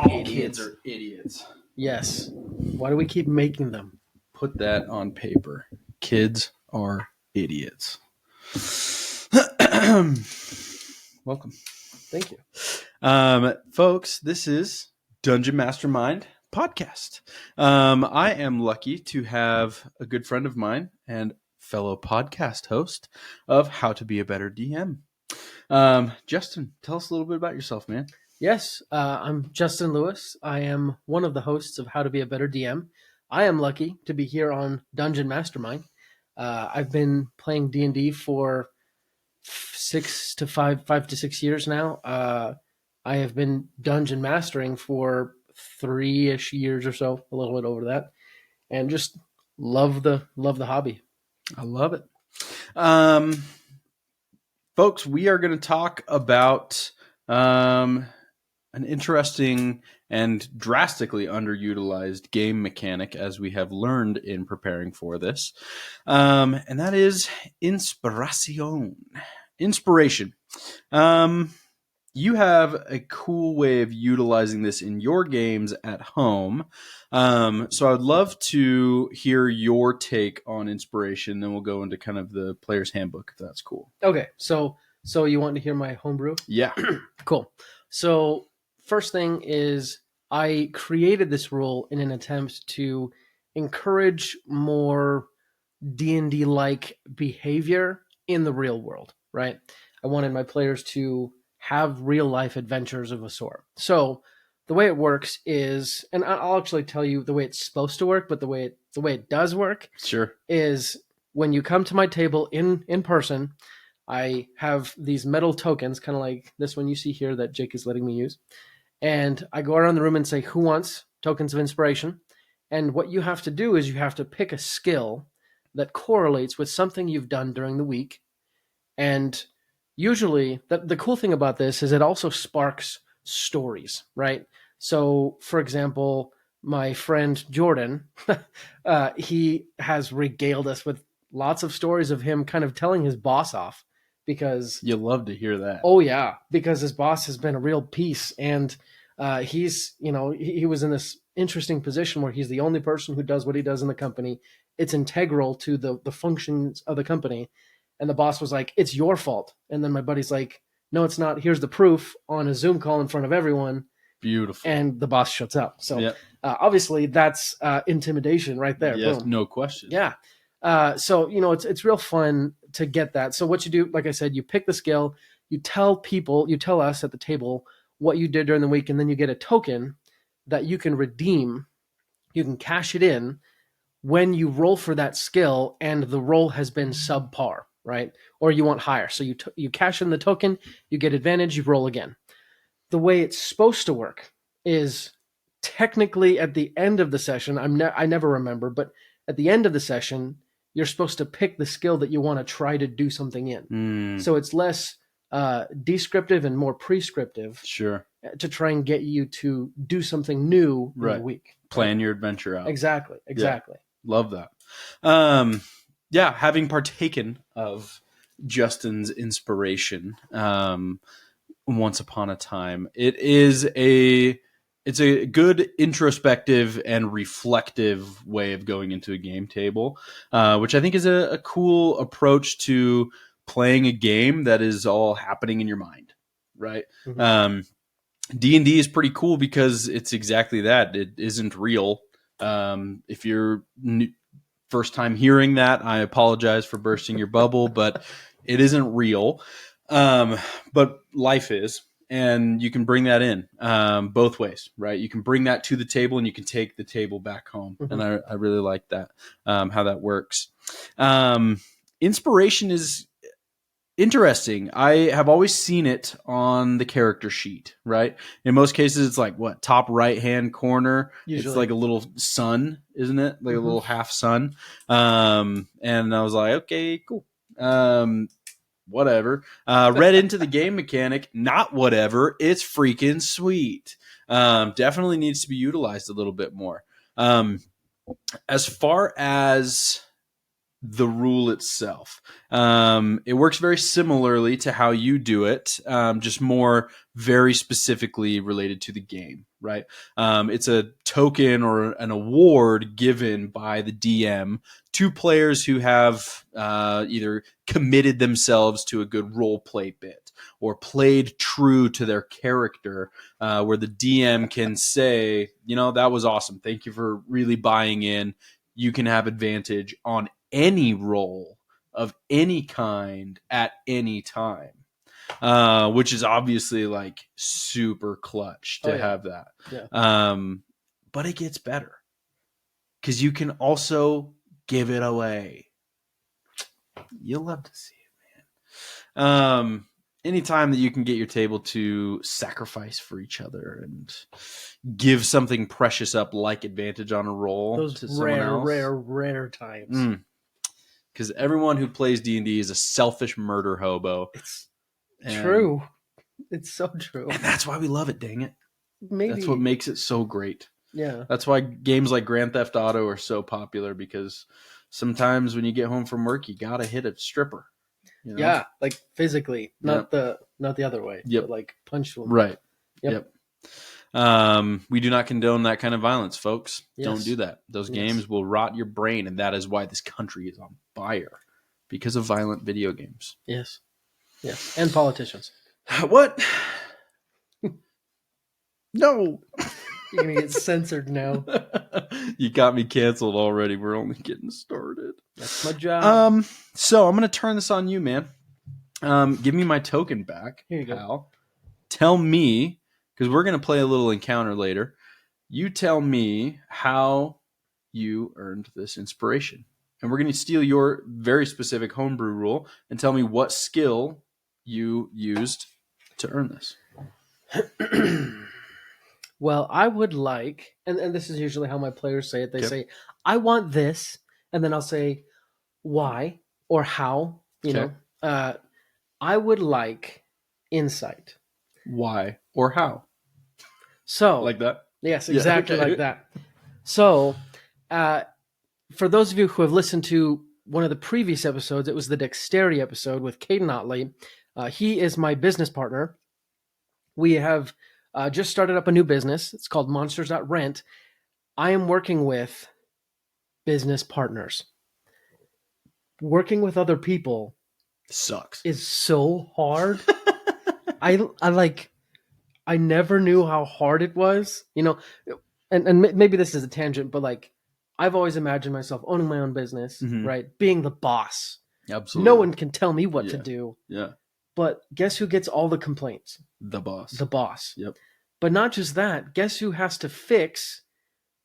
All Kids kids. are idiots. Yes. Why do we keep making them? Put that on paper. Kids are idiots. Welcome. Thank you. Folks, this is Dungeon Mastermind podcast. I am lucky to have a good friend of mine and fellow podcast host of How to Be a Better DM. Justin, tell us a little bit about yourself, man. Yes, I'm Justin Lewis. I am one of the hosts of How to Be a Better DM. I am lucky to be here on Dungeon Mastermind. I've been playing D&D for 5 to 6 years now. I have been dungeon mastering for 3-ish years or so, a little bit over that, and just love the hobby. I love it. Folks, we are going to talk about an interesting and drastically underutilized game mechanic, as we have learned in preparing for this, and that is inspiration. You have a cool way of utilizing this in your games at home. So I'd love to hear your take on inspiration. Then we'll go into kind of the player's handbook, if that's cool. Okay, so you want to hear my homebrew? Yeah. Cool. So first thing is I created this rule in an attempt to encourage more D&D like behavior in the real world, right? I wanted my players to have real life adventures of a sort. So the way it works is, and I'll actually tell you the way it's supposed to work, but the way it does work Sure. is when you come to my table in person, I have these metal tokens, kind of like this one you see here that Jake is letting me use. And I go around the room and say, who wants tokens of inspiration? And what you have to do is you have to pick a skill that correlates with something you've done during the week. And usually, the cool thing about this is it also sparks stories, right? So, for example, my friend Jordan, he has regaled us with lots of stories of him kind of telling his boss off because You love to hear that. Oh yeah, because his boss has been a real piece, and he's he was in this interesting position where he's the only person who does what he does in the company. It's integral to the functions of the company, and the boss was like, "It's your fault," and then my buddy's like, "No, it's not. Here's the proof on a Zoom call in front of everyone." Beautiful. And the boss shuts up. So Yep. Obviously that's intimidation right there. Yes, Boom. no question. Yeah. So it's real fun to get that. So what you do, like I said, you pick the skill, you tell us at the table what you did during the week, and then you get a token that you can redeem. You can cash it in when you roll for that skill and the roll has been subpar, right? Or you want higher. So you cash in the token, you get advantage, you roll again. The way it's supposed to work is technically at the end of the session, I never remember, but at the end of the session, you're supposed to pick the skill that you want to try to do something in. So it's less descriptive and more prescriptive. Sure. To try and get you to do something new in the week. Plan your adventure out. Exactly. Yeah. Love that. Having partaken of Justin's inspiration once upon a time, it's a good introspective and reflective way of going into a game table, which I think is a cool approach to playing a game that is all happening in your mind, right? Mm-hmm. D&D is pretty cool because it's exactly that. It isn't real. If you're first time hearing that, I apologize for bursting your bubble, but it isn't real. But life is. And you can bring that in both ways, right? You can bring that to the table and you can take the table back home. Mm-hmm. And I really like that, how that works. Inspiration is interesting. I have always seen it on the character sheet, right? In most cases, it's like top right-hand corner. Usually. It's like a little sun, isn't it? Like a little half sun. And I was like, okay, cool. Whatever. Read into the game mechanic, not whatever. It's freaking sweet. Definitely needs to be utilized a little bit more. As far as the rule itself. It works very similarly to how you do it, just more very specifically related to the game, right? It's a token or an award given by the DM to players who have either committed themselves to a good role play bit or played true to their character, where the DM can say, that was awesome. Thank you for really buying in. You can have advantage on any roll of any kind at any time, which is obviously like super clutch to have that. Yeah. But it gets better because you can also give it away. You'll love to see it, man. Anytime that you can get your table to sacrifice for each other and give something precious up like advantage on a roll Those to someone else. rare times. Because everyone who plays D&D is a selfish murder hobo. It's true. It's so true. And that's why we love it, dang it. Maybe. That's what makes it so great. Yeah. That's why games like Grand Theft Auto are so popular, because sometimes when you get home from work, you gotta hit a stripper. Yeah, like physically, not the other way. Yep. But like punch them. Right. Yep. We do not condone that kind of violence, folks. Yes. Don't do that. Those games will rot your brain, and that is why this country is on fire, because of violent video games. Yes. Yes. And politicians. What? No. You're going to get censored now. You got me canceled already. We're only getting started. That's my job. So I'm going to turn this on you, man. Give me my token back. Here you go. Pal. Tell me, because we're going to play a little encounter later. You tell me how you earned this inspiration. And we're going to steal your very specific homebrew rule and tell me what skill you used to earn this. Well, I would like, and this is usually how my players say it. They say, I want this, and then I'll say why or how, you know. I would like insight. Why or how? So like that? Yes, exactly like that. So for those of you who have listened to one of the previous episodes, it was the dexterity episode with Caden Otley. He is my business partner. We have just started up a new business. It's called Monsters.Rent. I am working with business partners. Working with other people sucks. Is so hard. I never knew how hard it was, and maybe this is a tangent, but like I've always imagined myself owning my own business, right? Being the boss. Absolutely. No one can tell me what to do. Yeah. But guess who gets all the complaints? The boss. The boss. Yep. But not just that. Guess who has to fix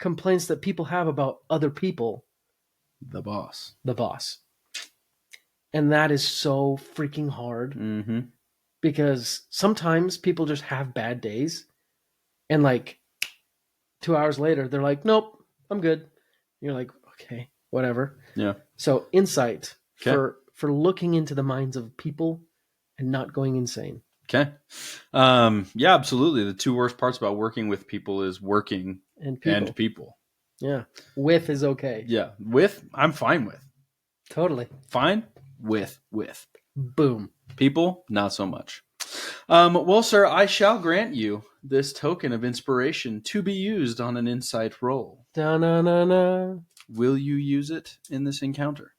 complaints that people have about other people? The boss. The boss. And that is so freaking hard. Mm-hmm. Because sometimes people just have bad days. And like 2 hours later, they're like, nope, I'm good. And you're like, okay, whatever. Yeah. So insight for looking into the minds of people and not going insane. Okay. Yeah, absolutely. The two worst parts about working with people is working and people. Yeah. With is okay. Yeah. With, I'm fine with. Totally. Fine with. Boom. People, not so much. Well, sir, I shall grant you this token of inspiration to be used on an insight roll. Da-na-na-na. Will you use it in this encounter?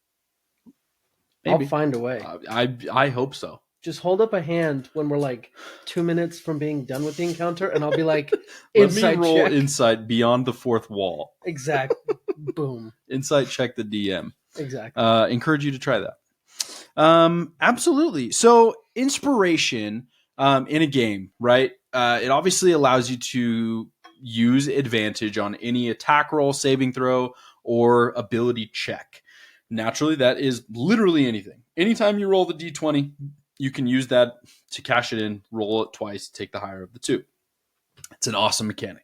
Maybe. I'll find a way. I hope so. Just hold up a hand when we're like 2 minutes from being done with the encounter, and I'll be like, Let me roll insight beyond the fourth wall. Exactly. Boom. Insight check the DM. Exactly. Encourage you to try that. Absolutely. So inspiration in a game, right? It obviously allows you to use advantage on any attack roll, saving throw, or ability check. Naturally, that is literally anything. Anytime you roll the D20, you can use that to cash it in, roll it twice, take the higher of the two. It's an awesome mechanic.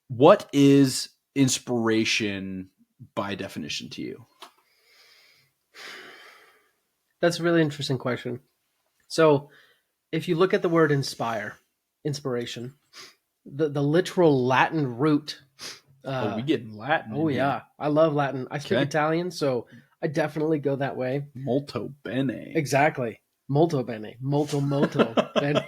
What is inspiration by definition to you? That's a really interesting question. So if you look at the word inspiration, the literal Latin root Oh, we get Latin Oh in here. yeah, I love Latin. I speak Okay. Italian, so I definitely go that way. Molto bene. Exactly. Molto bene. Molto molto bene.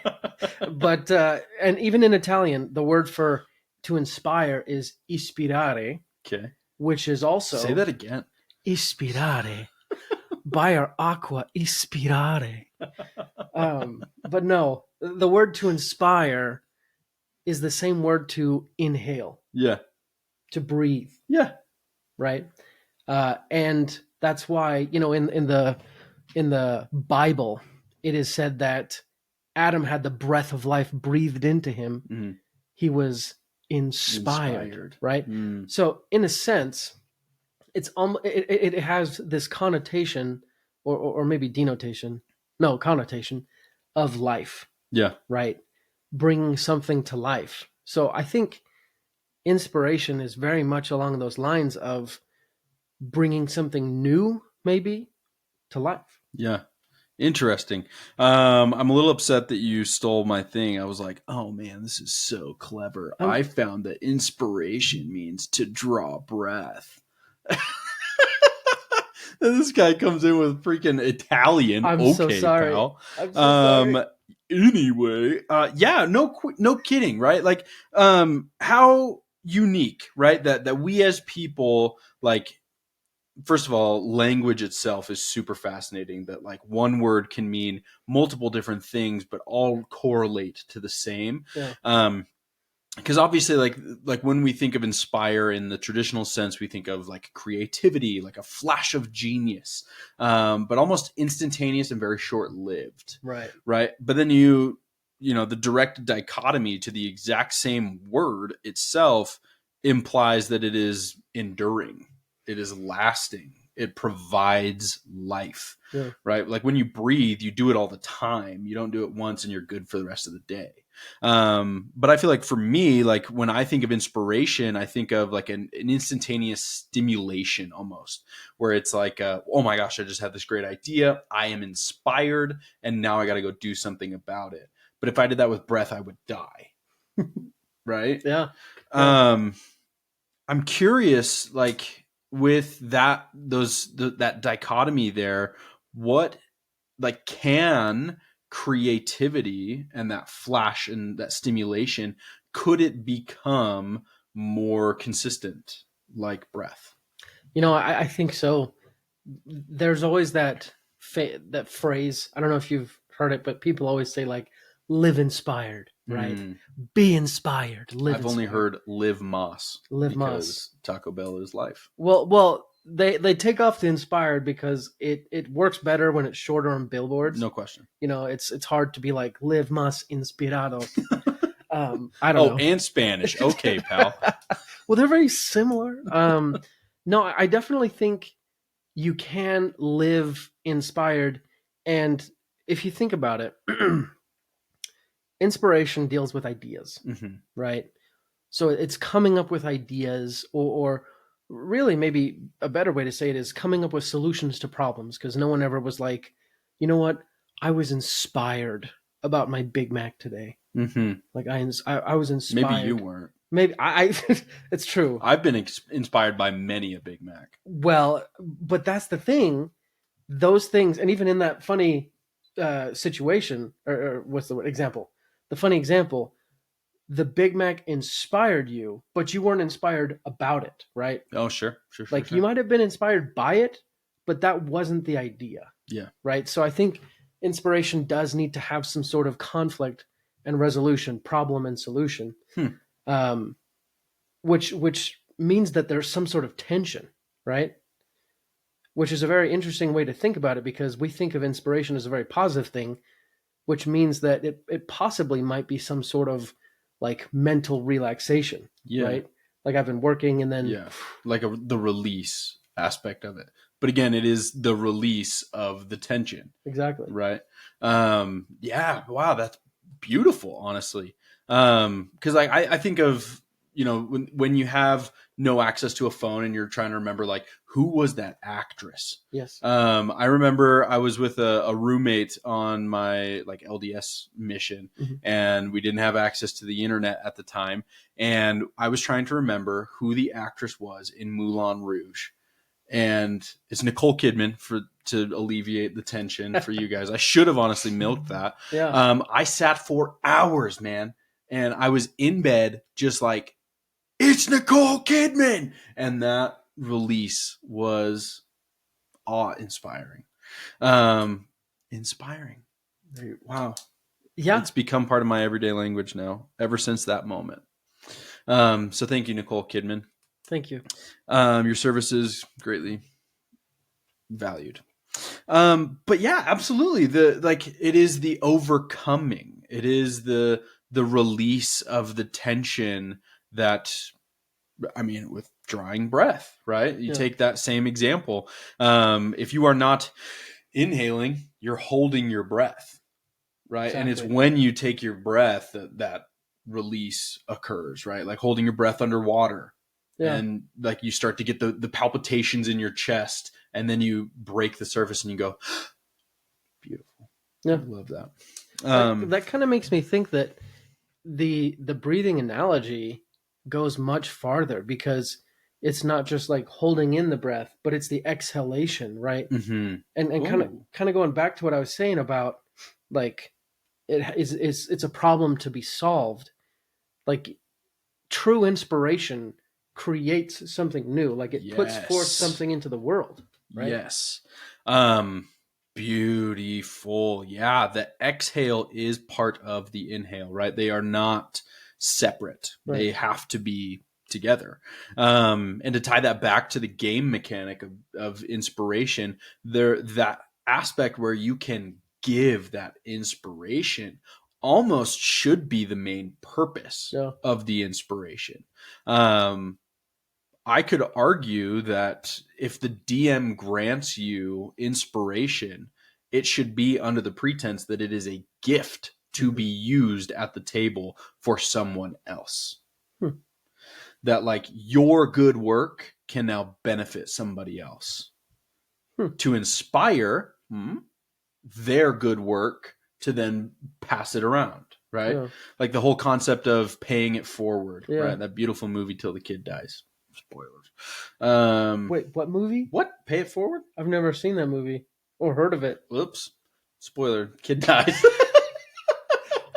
But and even in Italian, the word for to inspire is ispirare, Okay. which is Say also that again. ispirare. Buyer aqua ispirare. But no, the word to inspire is the same word to inhale, Yeah. to breathe, Yeah. right? And that's why in the Bible it is said that Adam had the breath of life breathed into him. Mhm. He was inspired, Inspired. right? Mm. So in a sense, it has this connotation or maybe denotation, no connotation of life, Yeah. right? Bringing something to life. So I think inspiration is very much along those lines of bringing something new, maybe, to life. Yeah. Interesting. I'm a little upset that you stole my thing. I was like, oh man, this is so clever. I'm I found that inspiration means to draw breath. And this guy comes in with freaking Italian. I'm so Okay, sorry. pal. I'm so sorry. Um, anyway, yeah, no kidding, right? Like, how unique, right? That we as people, like, first of all, language itself is super fascinating. That like one word can mean multiple different things, but all correlate to the same. Yeah. Because obviously, like when we think of inspire in the traditional sense, we think of like creativity, like a flash of genius, but almost instantaneous and very short lived, Right. right? But then you know the direct dichotomy to the exact same word itself implies that it is enduring, it is lasting, it provides life, Yeah. right? Like when you breathe, you do it all the time. You don't do it once and you're good for the rest of the day. But I feel like for me, like when I think of inspiration, I think of like an instantaneous stimulation almost, where it's like, oh my gosh, I just had this great idea. I am inspired, and now I got to go do something about it. But if I did that with breath, I would die, right? Yeah. Yeah. Um, I'm curious, like with that dichotomy there, what like can creativity and that flash and that stimulation, could it become more consistent like breath? I think so. There's always that phrase. I don't know if you've heard it, but people always say like, "Live inspired," right? Mm, Be inspired. Live I've only inspired. heard live Moss Live Moss. because Taco Bell is life. Well, they take off the inspired because it works better when it's shorter on billboards. No question. It's hard to be like live más inspirado. I don't Oh, know. and Spanish. Okay, pal. Well, they're very similar. No, I definitely think you can live inspired, and if you think about it, inspiration deals with ideas, Hmm. right? So it's coming up with ideas, or really maybe a better way to say it is coming up with solutions to problems. Because no one ever was like, you know what, I was inspired about my Big Mac today. Hmm. Like I was Maybe you inspired. weren't. Maybe it's true. I've been inspired by many a Big Mac. Well, but that's the thing. Those things, and even in that funny situation, or what's the word? Example? The funny example, the Big Mac inspired you, but you weren't inspired about it, right? Oh, sure, sure, sure, Like you sure. might have been inspired by it, but that wasn't the idea, Yeah. right? So I think inspiration does need to have some sort of conflict and resolution, problem and solution, Hmm. um, which means that there's some sort of tension, right? Which is a very interesting way to think about it because we think of inspiration as a very positive thing, which means that it possibly might be some sort of like mental relaxation, Yeah. right? Like I've been working and then Yeah, like the release aspect of it. But again, it is the release of the tension, exactly. right? Yeah, wow, that's beautiful, honestly. Because like I think of when you have no access to a phone and you're trying to remember like who was that actress. Yes. I remember I was with a roommate on my like LDS mission, and we didn't have access to the internet at the time, and I was trying to remember who the actress was in Moulin Rouge. And it's Nicole Kidman to alleviate the tension for you guys. I should have honestly milked that. Yeah. I sat for hours, man, and I was in bed just like, it's Nicole Kidman, and that release was awe-inspiring. Inspiring. Wow. Yeah. It's become part of my everyday language now, ever since that moment. So thank you, Nicole Kidman. Thank you. Your services greatly valued. But yeah, absolutely. It is the overcoming. It is the release of the tension that, I mean, with drawing breath, right? You take that same example. If you are not inhaling, you're holding your breath, right? Exactly. And it's when you take your breath that release occurs, right? Like holding your breath underwater. Yeah. And like you start to get the palpitations in your chest, and then you break the surface and you go, beautiful. Yeah. I love that. That kind of makes me think that the breathing analogy goes much farther, because it's not just like holding in the breath, but it's the exhalation, right? Mm-hmm. And kind of going back to what I was saying about like it's a problem to be solved. Like true inspiration creates something new, like it puts forth something into the world, right? Yes. Beautiful. Yeah, the exhale is part of the inhale, right? They are not separate. Right. They have to be together. And to tie that back to the game mechanic of inspiration, that aspect where you can give that inspiration almost should be the main purpose of the inspiration. I could argue that if the DM grants you inspiration, it should be under the pretense that it is a gift to be used at the table for someone else. That like your good work can now benefit somebody else. To inspire their good work to then pass it around, right? Yeah. Like the whole concept of paying it forward, right? That beautiful movie Till the Kid Dies. Spoilers. Wait, what movie? What? Pay It Forward? I've never seen that movie or heard of it. Whoops. Spoiler. Kid dies.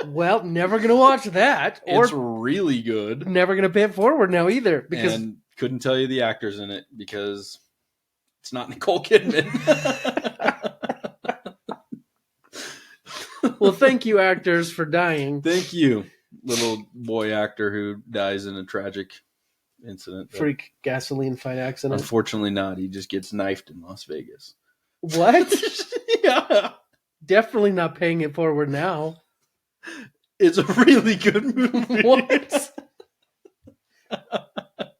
Well, never going to watch that. It's really good. Never going to pay it forward now either. And couldn't tell you the actors in it because it's not Nicole Kidman. Well, thank you, actors, for dying. Thank you, little boy actor who dies in a tragic incident. Freak gasoline fight accident. Unfortunately not. He just gets knifed in Las Vegas. What? Yeah. Definitely not paying it forward now. It's a really good movie. What?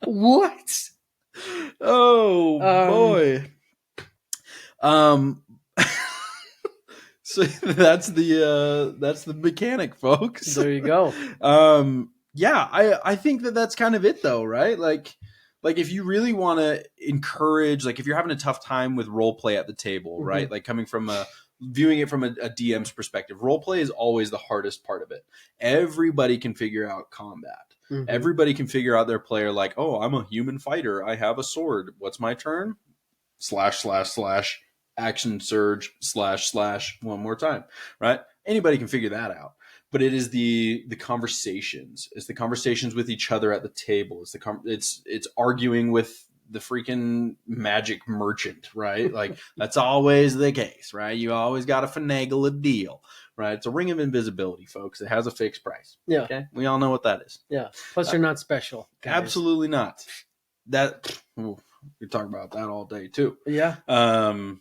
What? Oh, boy. So that's the mechanic, folks. There you go. Yeah, I think that's kind of it though, right? Like if you really want to encourage, like if you're having a tough time with role play at the table, right? Like coming from viewing it from a DM's perspective, role play is always the hardest part of it. Everybody can figure out combat. Everybody can figure out their player, like, oh, I'm a human fighter. I have a sword. What's my turn? / action surge / one more time, right? Anybody can figure that out. But it is the conversations. It's the conversations with each other at the table. It's arguing with the freaking magic merchant, right? Like that's always the case, right? You always got to finagle a deal, right? It's a ring of invisibility, folks. It has a fixed price. Yeah. Okay. We all know what that is. Yeah. Plus, you're not special. Guys. Absolutely not. We talk about that all day too. Yeah. You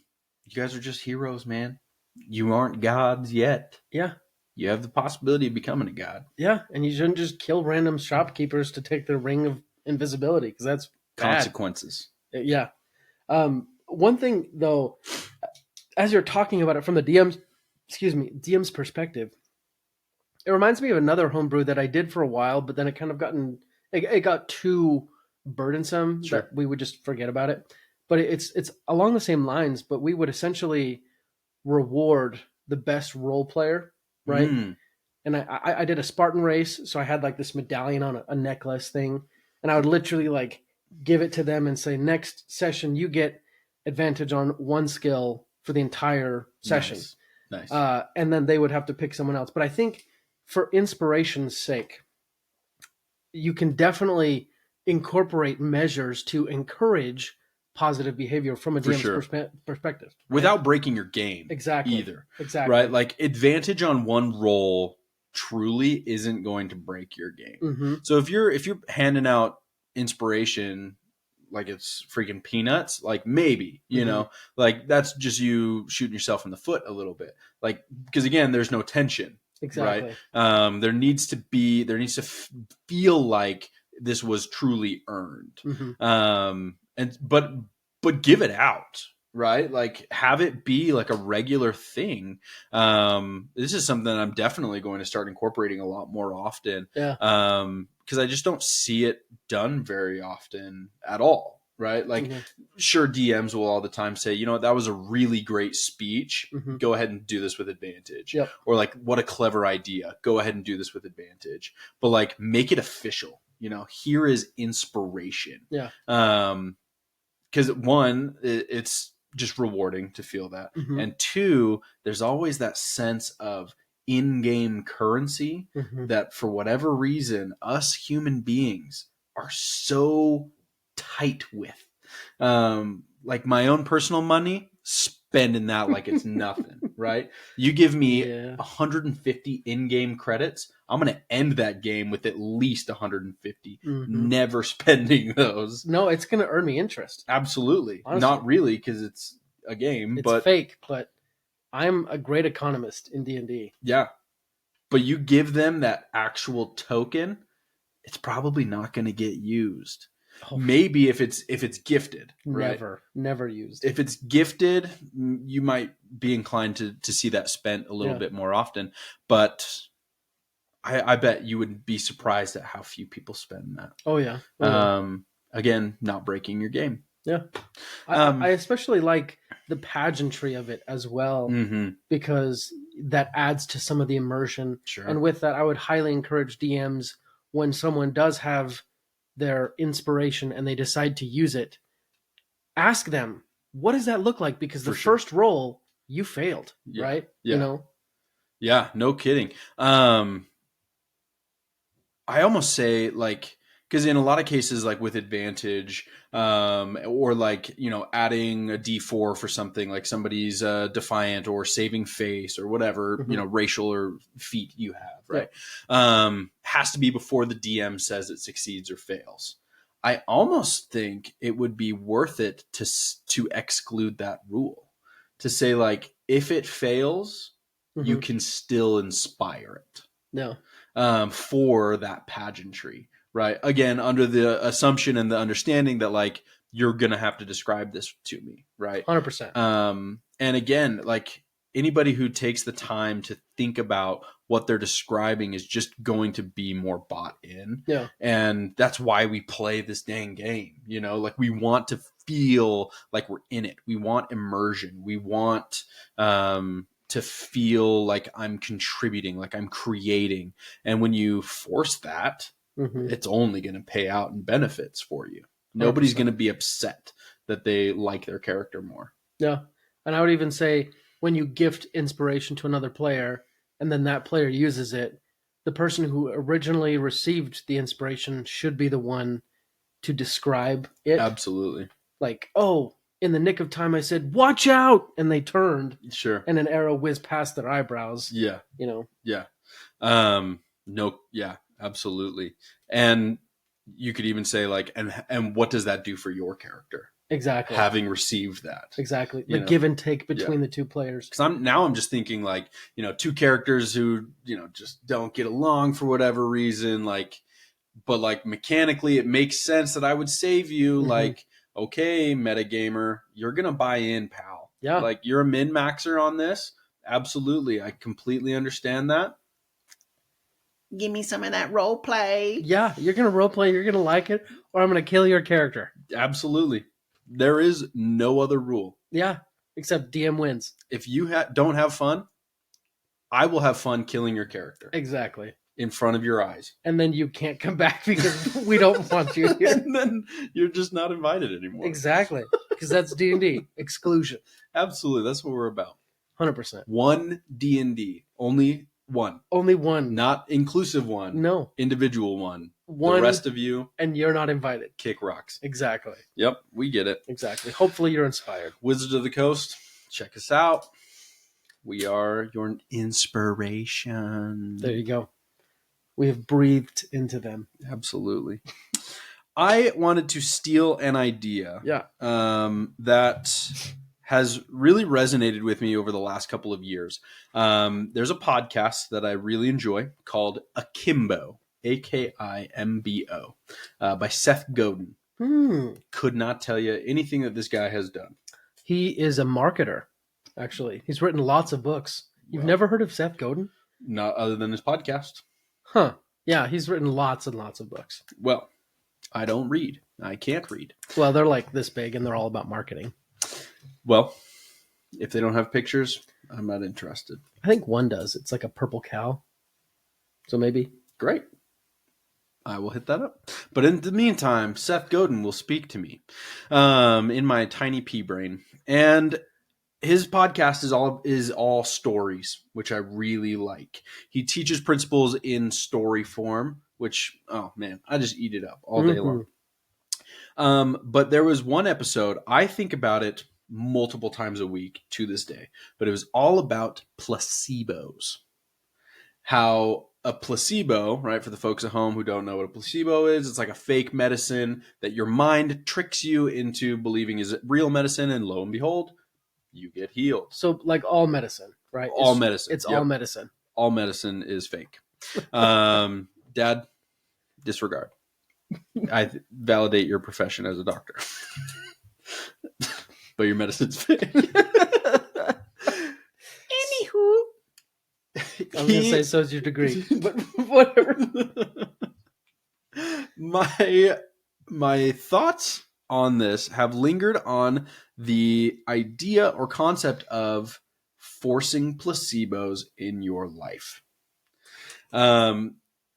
guys are just heroes, man. You aren't gods yet. Yeah. You have the possibility of becoming a god. Yeah, and you shouldn't just kill random shopkeepers to take their ring of invisibility, because that's bad. Consequences. Yeah. One thing though, as you're talking about it from the DM's perspective, it reminds me of another homebrew that I did for a while, but then it kind of it got too burdensome Sure. that we would just forget about it. But it's along the same lines, but we would essentially reward the best role player, right? Mm, And I did a Spartan race, so I had like this medallion on a necklace thing, and I would literally like give it to them and say, next session you get advantage on one skill for the entire session, nice. Nice. and then they would have to pick someone else. But I think for inspiration's sake, you can definitely incorporate measures to encourage positive behavior from a For DM's sure. perspective, right? Without breaking your game Exactly. either. Exactly. Right? Like advantage on one roll truly isn't going to break your game. Mm-hmm. So if you're handing out inspiration like it's freaking peanuts, like maybe, you know, like that's just you shooting yourself in the foot a little bit. Like because again, there's no tension. Exactly. Right. There needs to feel like this was truly earned. Mm-hmm. And but give it out, right? Like have it be like a regular thing. This is something I'm definitely going to start incorporating a lot more often. Yeah. Because I just don't see it done very often at all. Right. Like, sure, DMs will all the time say, you know, that was a really great speech. Mm-hmm. Go ahead and do this with advantage. Yep. Or like, what a clever idea. Go ahead and do this with advantage. But like, make it official. You know, here is inspiration. Yeah. Because one, it's just rewarding to feel that. Mm-hmm. And two, there's always that sense of in-game currency that for whatever reason, us human beings are so tight with. Like my own personal money, spending that like it's nothing, right? You give me 150 in-game credits, I'm going to end that game with at least 150. Never spending those. No, it's going to earn me interest. Absolutely. Honestly. Not really, because it's a game. It's fake, but I'm a great economist in D&D. Yeah. But you give them that actual token, it's probably not going to get used. Oh. Maybe if it's gifted, right? Never used. If it's gifted, you might be inclined to see that spent a little bit more often. But I bet you would be surprised at how few people spend that. Oh yeah. Again, not breaking your game. Yeah. I especially like the pageantry of it as well, because that adds to some of the immersion. Sure. And with that, I would highly encourage DMs when someone does have their inspiration and they decide to use it, ask them, what does that look like? Because the first roll, you failed, right? Yeah. You know? Yeah, no kidding. I almost say like, because in a lot of cases, like with advantage, or like, you know, adding a D4 for something like somebody's defiant or saving face or whatever, you know, racial or feat you have, right? Has to be before the DM says it succeeds or fails. I almost think it would be worth it to exclude that rule, to say like, if it fails, you can still inspire it. No. For that pageantry. Right. Again, under the assumption and the understanding that like you're gonna have to describe this to me, right? 100%. And again, like anybody who takes the time to think about what they're describing is just going to be more bought in. Yeah. And that's why we play this dang game. You know, like we want to feel like we're in it. We want immersion. We want to feel like I'm contributing, like I'm creating. And when you force that, it's only going to pay out in benefits for you. Nobody's going to be upset that they like their character more. Yeah. And I would even say when you gift inspiration to another player and then that player uses it, the person who originally received the inspiration should be the one to describe it. Absolutely. Like, oh, in the nick of time I said, watch out! And they turned. Sure. And an arrow whizzed past their eyebrows. Yeah. You know? Yeah. No, yeah. Absolutely. And you could even say like, and what does that do for your character? Exactly. Having received that. Exactly. The give and take between the two players. Because I'm just thinking like, you know, two characters who, you know, just don't get along for whatever reason, like, but like mechanically it makes sense that I would save you. Like, okay, metagamer, you're going to buy in, pal. Yeah. Like you're a min-maxer on this. Absolutely. I completely understand that. give me some of that role play. Yeah, you're gonna role play. You're gonna like it, or I'm gonna kill your character. Absolutely. There is no other rule. Yeah, except DM wins. If you don't have fun, I will have fun killing your character Exactly. in front of your eyes. And then you can't come back because we don't want you here. And then you're just not invited anymore. Exactly, because that's D&D exclusion. Absolutely, that's what we're about. 100%. One D&D, only one. Only one. Not inclusive one. No. Individual one. One. The rest of you, and you're not invited. Kick rocks. Exactly. Yep, we get it. Exactly. Hopefully you're inspired. Wizards of the Coast, check us out. We are your inspiration. There you go. We have breathed into them. Absolutely. I wanted to steal an idea that has really resonated with me over the last couple of years. There's a podcast that I really enjoy called Akimbo, Akimbo, by Seth Godin. Could not tell you anything that this guy has done. He is a marketer, actually. He's written lots of books. You've never heard of Seth Godin? Not other than his podcast. Huh. Yeah, he's written lots and lots of books. Well, I don't read. I can't read. Well, they're like this big and they're all about marketing. Well, if they don't have pictures, I'm not interested. I think one does. It's like a purple cow. So maybe. Great. I will hit that up. But in the meantime, Seth Godin will speak to me in my tiny pea brain. And his podcast is all stories, which I really like. He teaches principles in story form, which, oh man, I just eat it up all day long. But there was one episode, I think about it multiple times a week to this day, but it was all about placebos. How a placebo, right, for the folks at home who don't know what a placebo is, it's like a fake medicine that your mind tricks you into believing is real medicine, and lo and behold, you get healed. So like all medicine, right? All medicine. It's all medicine. All medicine is fake. Dad, disregard. I validate your profession as a doctor. But your medicine's fake. Anywho. I was going to say, so is your degree. But whatever. My thoughts on this have lingered on the idea or concept of forcing placebos in your life.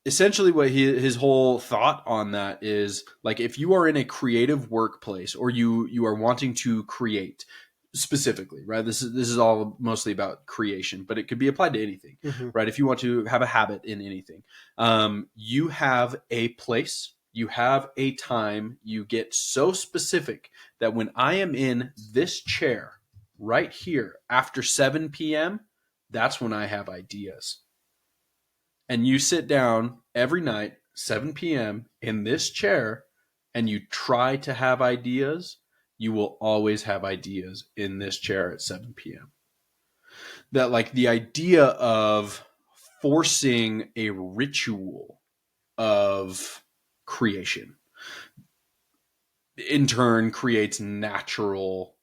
Essentially what his whole thought on that is, like, if you are in a creative workplace or you are wanting to create specifically, right? This is all mostly about creation, but it could be applied to anything, right? If you want to have a habit in anything, you have a place, you have a time, you get so specific that when I am in this chair right here after 7 p.m., that's when I have ideas. And you sit down every night, 7 p.m., in this chair, and you try to have ideas, you will always have ideas in this chair at 7 p.m. That, like, the idea of forcing a ritual of creation in turn creates natural,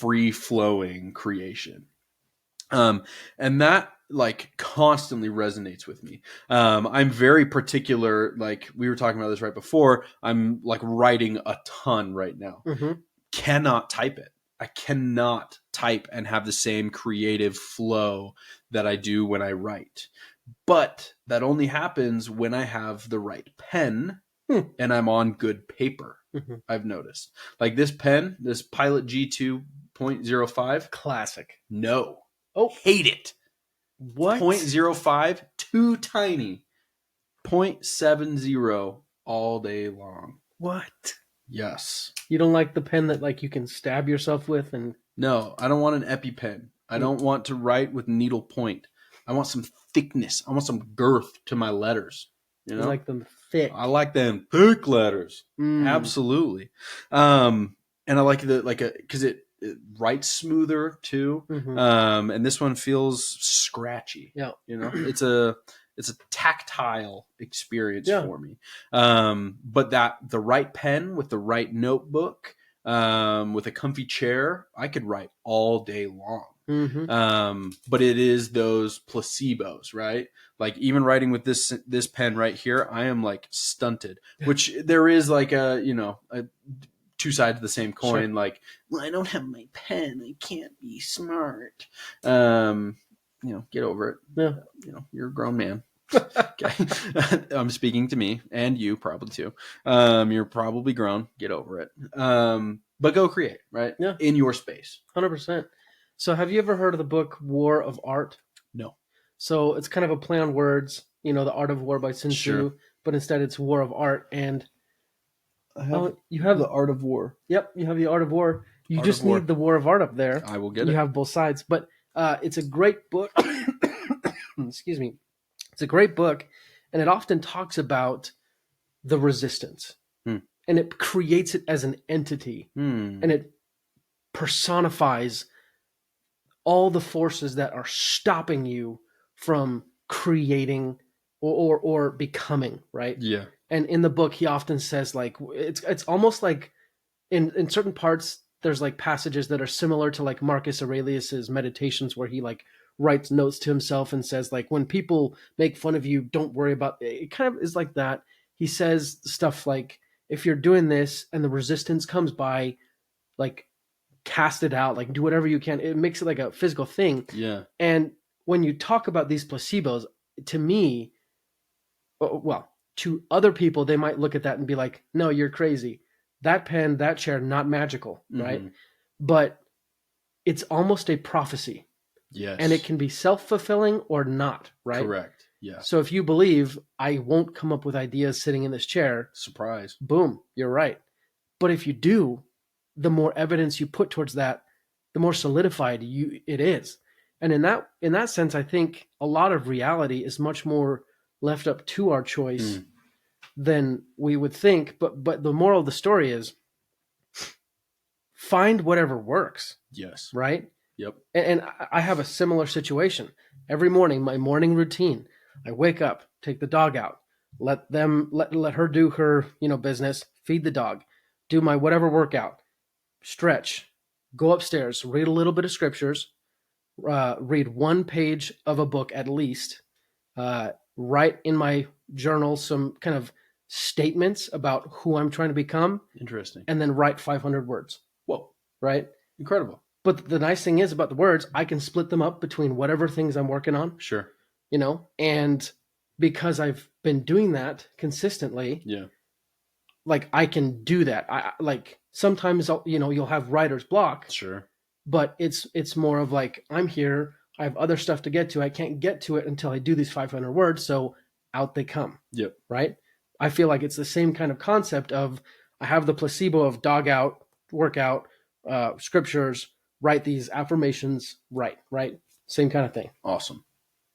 free-flowing creation. And that, like, constantly resonates with me. I'm very particular, like we were talking about this right before. I'm like writing a ton right now. Cannot type it. I cannot type and have the same creative flow that I do when I write. But that only happens when I have the right pen and I'm on good paper. I've noticed. Like this pen, this Pilot G2.05. Classic. No. Oh, hate it. What? 0.05, too tiny. 0.70 all day long. What? Yes. You don't like the pen that, like, you can stab yourself with? And no, I don't want an EpiPen. I don't want to write with needle point. I want some thickness. I want some girth to my letters. You know? I like them thick. I like them thick letters. Absolutely. And I like because it writes smoother too. And this one feels scratchy. Yeah. You know, it's a tactile experience for me. But the right pen with the right notebook, with a comfy chair, I could write all day long. But it is those placebos, right? Like even writing with this pen right here, I am like stunted. Which there is like a two sides of the same coin. Sure. Like, well, I don't have my pen. I can't be smart. Get over it. Yeah. You're a grown man. Okay. I'm speaking to me and you probably too. You're probably grown. Get over it. But go create, right? Yeah. In your space. 100%. So have you ever heard of the book War of Art? No. So it's kind of a play on words, The Art of War by Sun Tzu, Sure. but instead it's War of Art. And I have you have the Art of War. Yep, you have the Art of War. You Art just of War. need the War of Art up there. I will get You it. have both sides, but it's a great book. Excuse me. It's a great book, and it often talks about the resistance, and it creates it as an entity, and it personifies all the forces that are stopping you from creating or becoming, right? Yeah. And in the book, he often says like it's almost like in certain parts there's like passages that are similar to like Marcus Aurelius's Meditations, where he like writes notes to himself and says like, when people make fun of you, don't worry about it. It kind of is like that. He says stuff like, if you're doing this and the resistance comes by, like cast it out, like do whatever you can. It makes it like a physical thing. Yeah. And when you talk about these placebos, to me, well, to other people, they might look at that and be like, no, you're crazy. That pen, that chair, not magical, right? But it's almost a prophecy. Yes. And it can be self-fulfilling or not, right? Correct. Yeah. So if you believe I won't come up with ideas sitting in this chair, surprise, boom, you're right. But if you do, the more evidence you put towards that, the more solidified it is. And in that sense, I think a lot of reality is much more left up to our choice than we would think. But the moral of the story is, find whatever works. Yes. Right? Yep. And I have a similar situation. Every morning, my morning routine, I wake up, take the dog out, let her do her, business, feed the dog, do my whatever workout, stretch, go upstairs, read a little bit of scriptures, read one page of a book at least, write in my journal some kind of statements about who I'm trying to become. Interesting. And then write 500 words. Whoa. Right? Incredible. But the nice thing is about the words, I can split them up between whatever things I'm working on. Sure. And because I've been doing that consistently, like I can do that. I like sometimes you'll have writer's block. Sure. But it's more of like, I'm here, I have other stuff to get to. I can't get to it until I do these 500 words, so out they come. Yep. Right? I feel like it's the same kind of concept of, I have the placebo of dog out, workout, scriptures, write these affirmations, right? Same kind of thing. Awesome.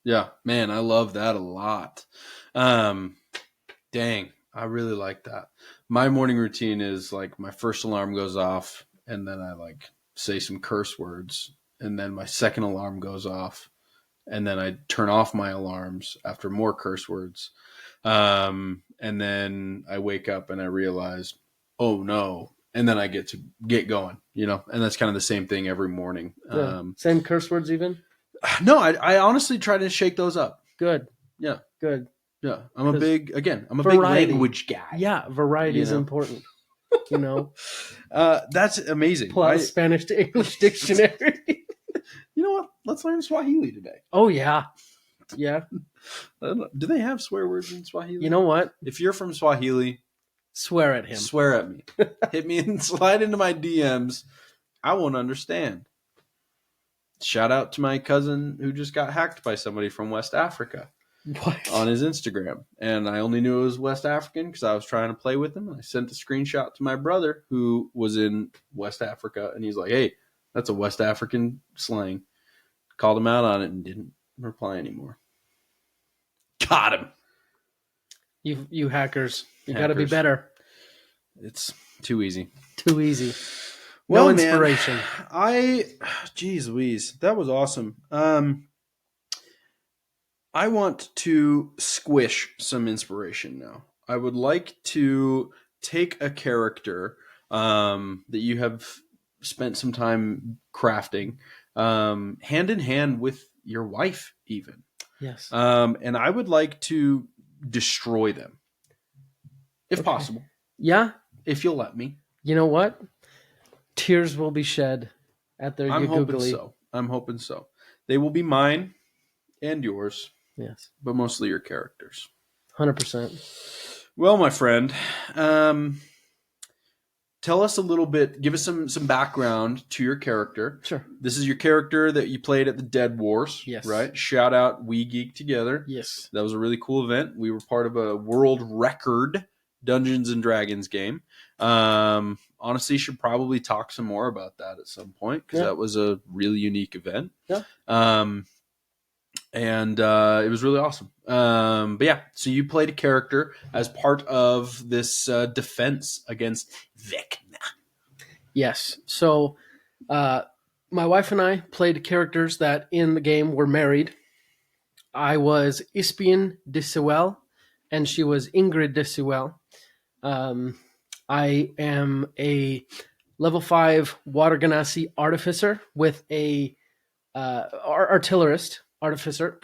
Yeah, man, I love that a lot. Dang, I really like that. My morning routine is like, my first alarm goes off and then I like say some curse words, and then my second alarm goes off and then I turn off my alarms after more curse words. And then I wake up and I realize, oh no. And then I get going, and that's kind of the same thing every morning. Yeah. Same curse words even? No, I honestly try to shake those up. Good. Yeah. Good. Yeah. I'm a big language guy. Yeah. Variety is important, That's amazing. Pull out a Spanish to English dictionary. You know what? Let's learn Swahili today. Oh, yeah. Yeah. Do they have swear words in Swahili? You know what? If you're from Swahili, swear at him. Swear at me. Hit me and slide into my DMs. I won't understand. Shout out to my cousin who just got hacked by somebody from West Africa. What? On his Instagram. And I only knew it was West African because I was trying to play with him. And I sent a screenshot to my brother who was in West Africa. And he's like, hey, that's a West African slang. Called him out on it and didn't reply anymore. Got him. You hackers. You got to be better. It's too easy. Too easy. Well, no inspiration. Geez Louise, that was awesome. I want to squish some inspiration now. I would like to take a character that you have spent some time crafting, hand in hand with your wife even. Yes. And I would like to destroy them, if Okay. possible, Yeah. if you'll let me. You know what? Tears will be shed at their I'm hoping googly. so. I'm hoping so. They will be mine and yours, Yes. but mostly your characters. 100%. Well, my friend, um, tell us a little bit. Give us some background to your character. Sure. This is your character that you played at the Dead Wars, Yes. right? Shout out We Geek Together. Yes. That was a really cool event. We were part of a world record Dungeons and Dragons game. Honestly, should probably talk some more about that at some point because that was a really unique event. Yeah. And it was really awesome. But yeah, so you played a character as part of this defense against Vecna. Yes. So, my wife and I played characters that in the game were married. I was Ispian de Sewell, and she was Ingrid de Sewell. I am a level 5 water ganassi artificer with a artillerist artificer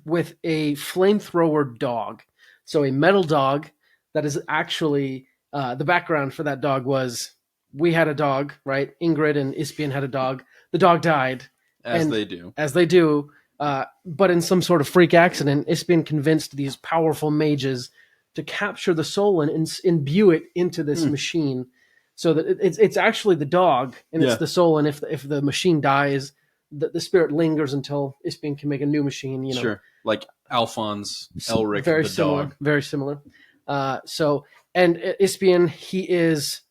with a flamethrower dog. So a metal dog that is actually the background for that dog was we had a dog, right? Ingrid and Ispian had a dog. The dog died, As they do. as they do. But in some sort of freak accident, Ispian convinced these powerful mages to capture the soul and imbue it into this machine, so that it's actually the dog and it's the soul. And if the machine dies, the spirit lingers until Ispian can make a new machine. You know, Sure. Like Alphonse Elric, very the similar, dog. very similar. And Ispian, he is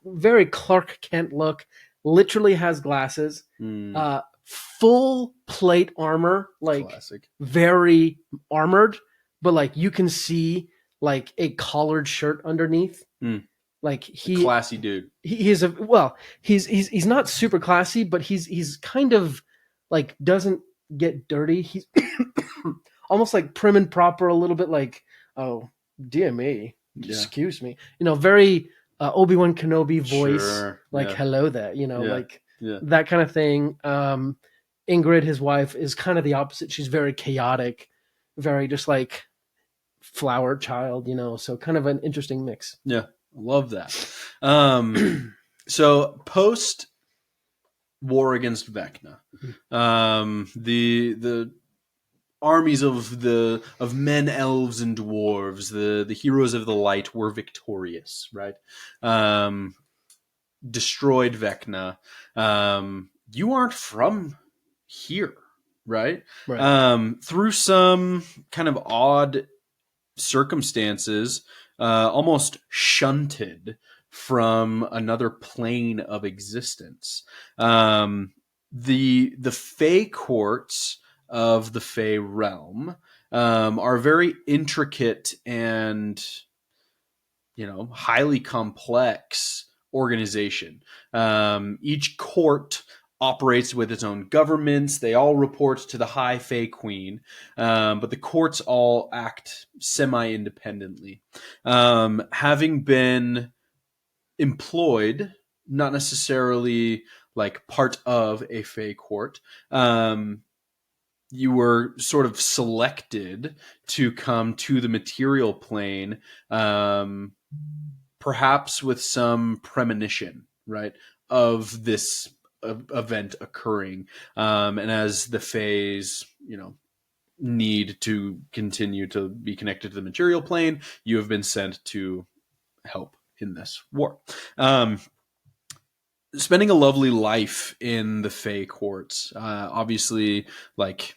very Clark Kent look. Literally has glasses. Full plate armor, like Classic. very armored, but like you can see like a collared shirt underneath. Like Classy dude. He is he's not super classy, but he's kind of like doesn't get dirty. He's almost like prim and proper, a little bit like, oh, dear me, excuse me, very Obi-Wan Kenobi voice, hello there, like that kind of thing. Ingrid, his wife, is kind of the opposite. She's very chaotic, very just like flower child, so kind of an interesting mix. Yeah, love that. So post war against Vecna, the armies of men, elves, and dwarves, the heroes of the light were victorious, right? Destroyed Vecna. You aren't from here, right? Through some kind of odd circumstances, almost shunted from another plane of existence. The Fey courts of the Fey realm are very intricate and highly complex organization. Each court operates with its own governments. They all report to the High Fey Queen, but the courts all act semi-independently. Having been employed, not necessarily like part of a Fey court, you were sort of selected to come to the material plane, perhaps with some premonition, right, of this event occurring. And as the Fays, need to continue to be connected to the material plane, you have been sent to help in this war. Spending a lovely life in the Fey courts. Obviously, like,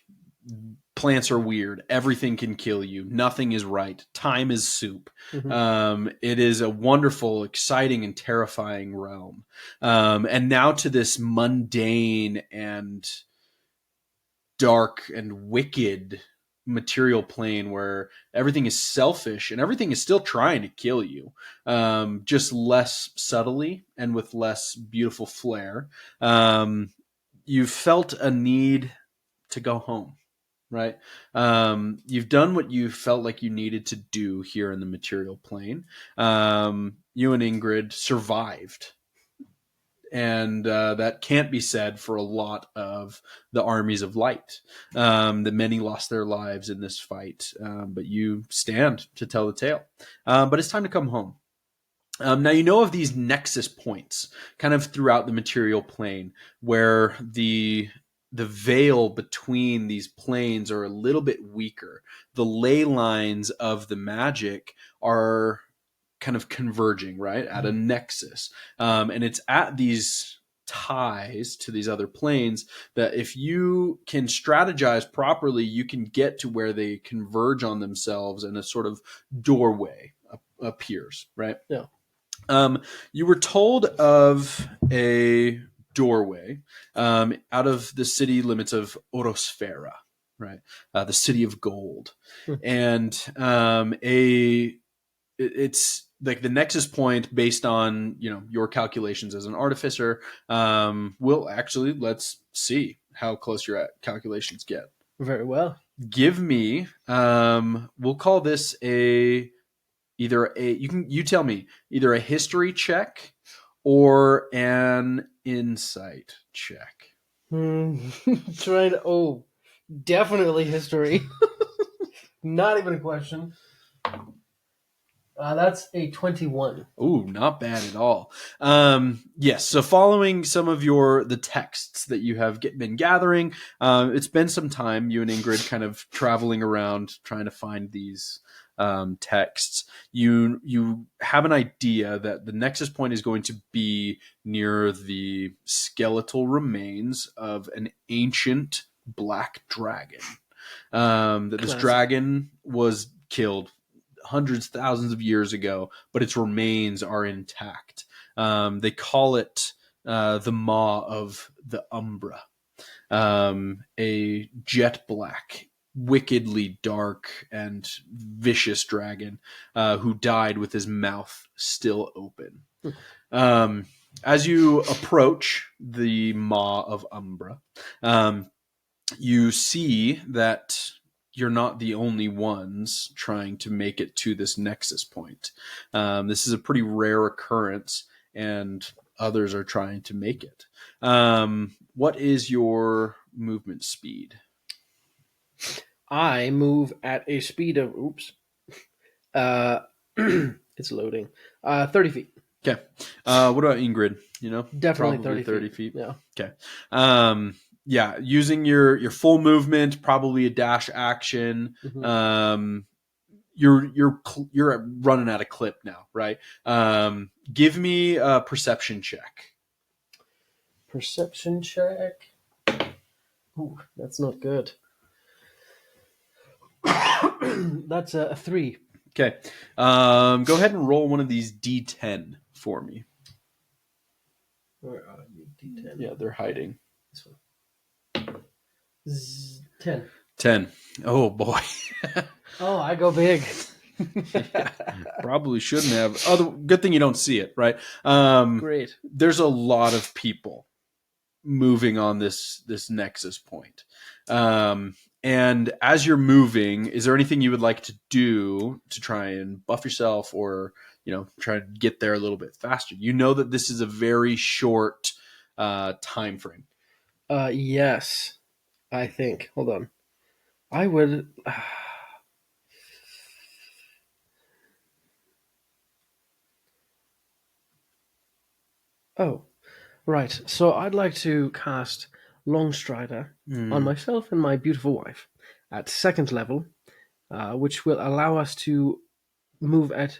plants are weird. Everything can kill you. Nothing is right. Time is soup. It is a wonderful, exciting, and terrifying realm. And now to this mundane and dark and wicked material plane where everything is selfish and everything is still trying to kill you, just less subtly and with less beautiful flair. You felt a need to go home, right? You've done what you felt like you needed to do here in the material plane. You and Ingrid survived and that can't be said for a lot of the armies of light. That many lost their lives in this fight, but you stand to tell the tale. But it's time to come home. Now you know of these nexus points kind of throughout the material plane where the veil between these planes are a little bit weaker. The ley lines of the magic are kind of converging, right, at a nexus. And it's at these ties to these other planes that if you can strategize properly, you can get to where they converge on themselves and a sort of doorway appears, right? Yeah. You were told of a doorway out of the city limits of Orosfera, right? The city of gold. Hmm. And it's like the nexus point based on your calculations as an artificer. Will actually, let's see how close your calculations get. Very well. Give me we'll call this you tell me either a history check or an insight check. Trying to. Definitely history. Not even a question. That's a 21. Ooh, not bad at all. Yes, so following some of the texts that you have been gathering, it's been some time, you and Ingrid kind of traveling around trying to find these texts. You have an idea that the nexus point is going to be near the skeletal remains of an ancient black dragon. That this dragon was killed hundreds, thousands of years ago, but its remains are intact. They call it the Maw of the Umbra, a jet black, wickedly dark and vicious dragon who died with his mouth still open. As you approach the Maw of Umbra, you see that you're not the only ones trying to make it to this nexus point. This is a pretty rare occurrence, and others are trying to make it. What is your movement speed? I move at a speed of it's loading. 30 feet. Okay. What about Ingrid? Definitely probably 30 feet. Yeah. Okay. Yeah, using your full movement, probably a dash action. Mm-hmm. You're running at a clip now, right? Give me a perception check. Perception check. Ooh, that's not good. That's a 3. Okay. Go ahead and roll one of these D10 for me. Where are you? D10. Yeah, they're hiding. This one. 10. 10. Oh boy. Oh, I go big. Yeah, probably shouldn't have. Good thing you don't see it, right? Great. There's a lot of people moving on this nexus point. And as you're moving, is there anything you would like to do to try and buff yourself or, try to get there a little bit faster? You know that this is a very short time frame. Yes, I think. Hold on. I would. Oh, right. So I'd like to cast Longstrider on myself and my beautiful wife at 2nd level, which will allow us to move at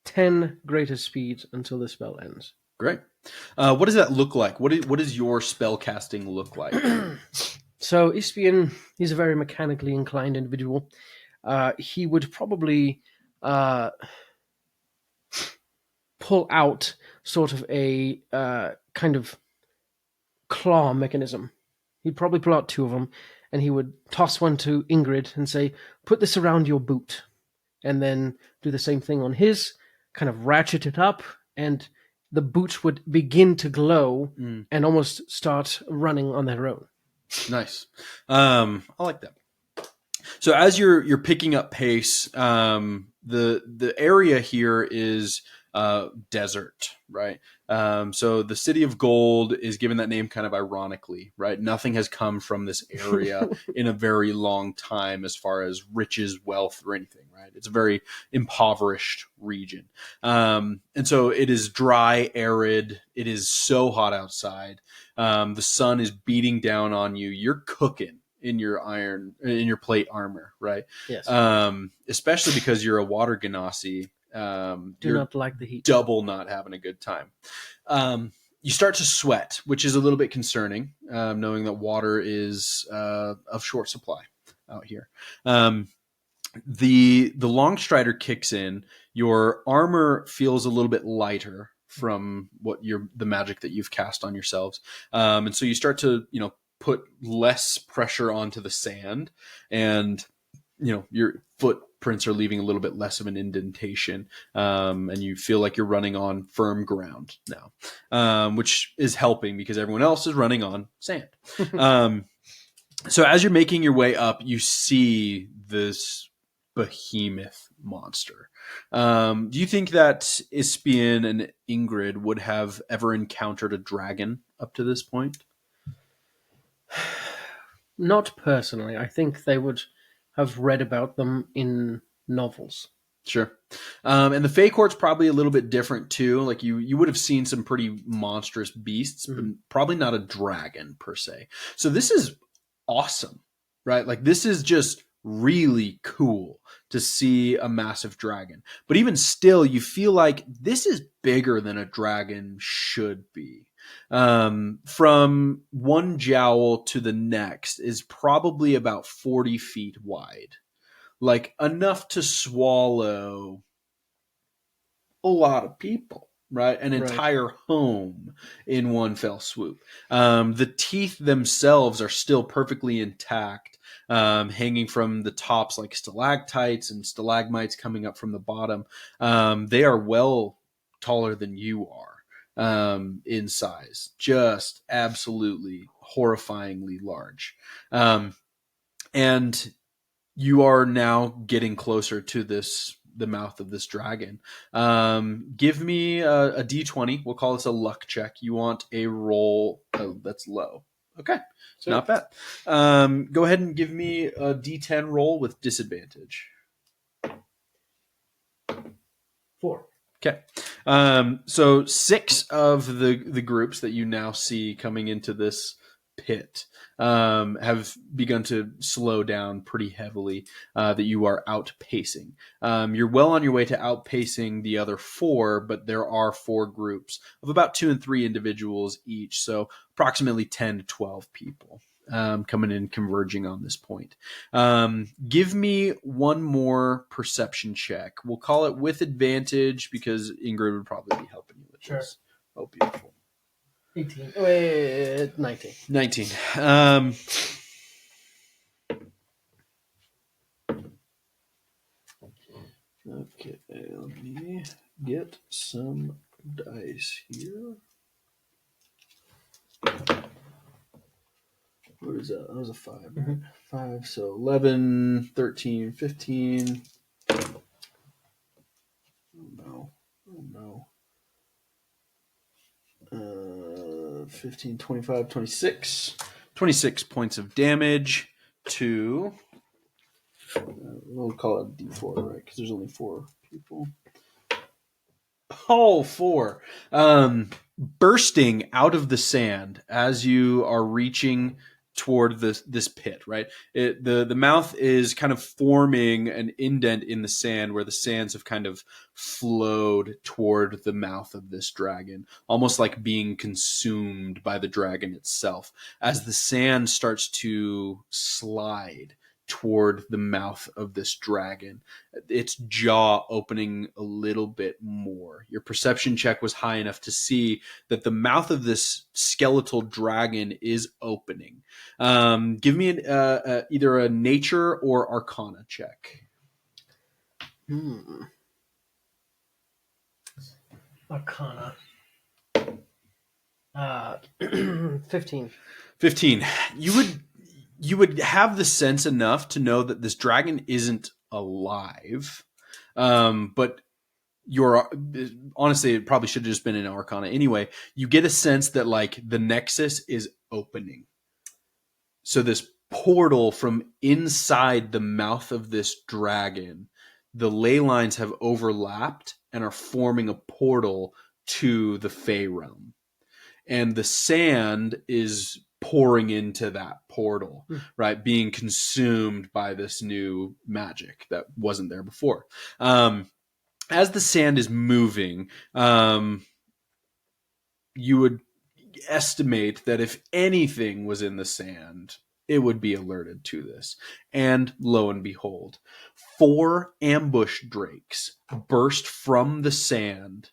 10 greater speed until the spell ends. Great. What does that look like? What does your spell casting look like? So Ispian, he's a very mechanically inclined individual. He would probably pull out sort of a kind of claw mechanism. He'd probably pull out 2 of them, and he would toss one to Ingrid and say, "Put this around your boot," and then do the same thing on his, kind of ratchet it up, and the boots would begin to glow and almost start running on their own. Nice. I like that. So as you're picking up pace, the area here is desert, right? So the city of gold is given that name kind of ironically, right? Nothing has come from this area in a very long time as far as riches, wealth, or anything, right? It's a very impoverished region. And so it is dry, arid. It is so hot outside. The sun is beating down on you. You're cooking in your plate armor, right? Yes. Especially because you're a water genasi. Do You're not like the heat. double not having a good time. You start to sweat, which is a little bit concerning, knowing that water is of short supply out here. The long strider kicks in. Your armor feels a little bit lighter from the magic that you've cast on yourselves, and so you start to put less pressure onto the sand, and your footprints are leaving a little bit less of an indentation, and you feel like you're running on firm ground now, which is helping because everyone else is running on sand. So as you're making your way up, you see this behemoth monster. Do you think that Ispian and Ingrid would have ever encountered a dragon up to this point? Not personally. I think they would have read about them in novels. Sure. And the Fey Court's probably a little bit different too. Like you would have seen some pretty monstrous beasts, but probably not a dragon per se. So this is awesome, right? Like this is just really cool to see a massive dragon. But even still, you feel like this is bigger than a dragon should be. From one jowl to the next is probably about 40 feet wide. Like enough to swallow a lot of people, right? An entire home in one fell swoop. The teeth themselves are still perfectly intact, hanging from the tops like stalactites and stalagmites coming up from the bottom. They are well taller than you are in size, just absolutely horrifyingly large. And you are now getting closer to the mouth of this dragon. Give me a d20. We'll call this a luck check. You want a roll that's low. Okay, so not bad. Go ahead and give me a d10 roll with disadvantage. 4. Okay. So 6 of the groups that you now see coming into this pit have begun to slow down pretty heavily, that you are outpacing. You're well on your way to outpacing the other 4, but there are 4 groups of about 2 and 3 individuals each, so approximately 10 to 12 people coming in, converging on this point. Give me one more perception check. We'll call it with advantage because Ingrid would probably be helping you with this. Oh, beautiful. 18. Wait, 19. 19. Okay, let me get some dice here. What is that? That was a 5. Right? 5, so 11, 13, 15. Oh no. Oh no. 15, 25, 26. 26 points of damage to... we'll call it D4, right? Because there's only 4 people. Oh, 4. Bursting out of the sand as you are reaching toward this pit, right? The mouth is kind of forming an indent in the sand where the sands have kind of flowed toward the mouth of this dragon, almost like being consumed by the dragon itself. As the sand starts to slide toward the mouth of this dragon, its jaw opening a little bit more. Your perception check was high enough to see that the mouth of this skeletal dragon is opening. Give me either a nature or arcana check. Arcana. 15. 15. You would have the sense enough to know that this dragon isn't alive, but you're honestly, it probably should have just been an Arcana anyway. You get a sense that like the Nexus is opening. So this portal from inside the mouth of this dragon, the ley lines have overlapped and are forming a portal to the Fey realm. And the sand is pouring into that portal, right? Being consumed by this new magic that wasn't there before. As the sand is moving, you would estimate that if anything was in the sand, it would be alerted to this. And lo and behold, 4 ambush drakes burst from the sand,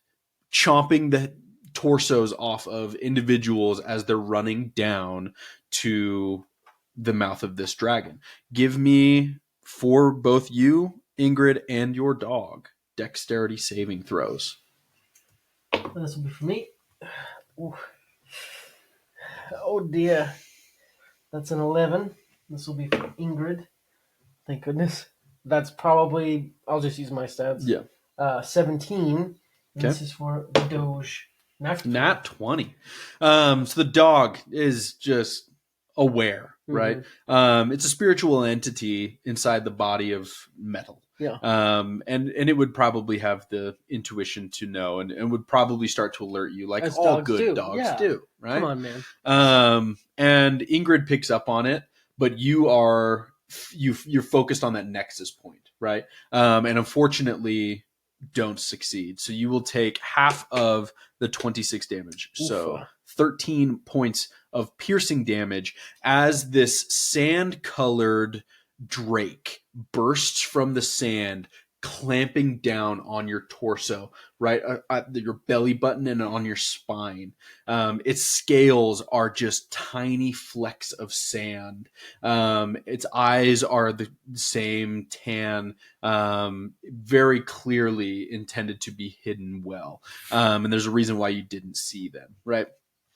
chomping the torsos off of individuals as they're running down to the mouth of this dragon. Give me, for both you, Ingrid, and your dog, dexterity saving throws. This will be for me. Ooh. Oh dear. That's an 11. This will be for Ingrid. Thank goodness. That's probably, I'll just use my stats. Yeah. 17. Okay. This is for the Doge. Nat 20. So the dog is just aware, right? It's a spiritual entity inside the body of metal. Yeah. And it would probably have the intuition to know and would probably start to alert you like As all dogs good do. dogs Yeah. do, right? Come on, man. And Ingrid picks up on it, but you're focused on that nexus point, right? And unfortunately don't succeed. So you will take half of the 26 damage. Oof. So 13 points of piercing damage as this sand-colored drake bursts from the sand, clamping down on your torso, right at your belly button and on your spine. Its scales are just tiny flecks of sand. Its eyes are the same tan, very clearly intended to be hidden well. And there's a reason why you didn't see them, right?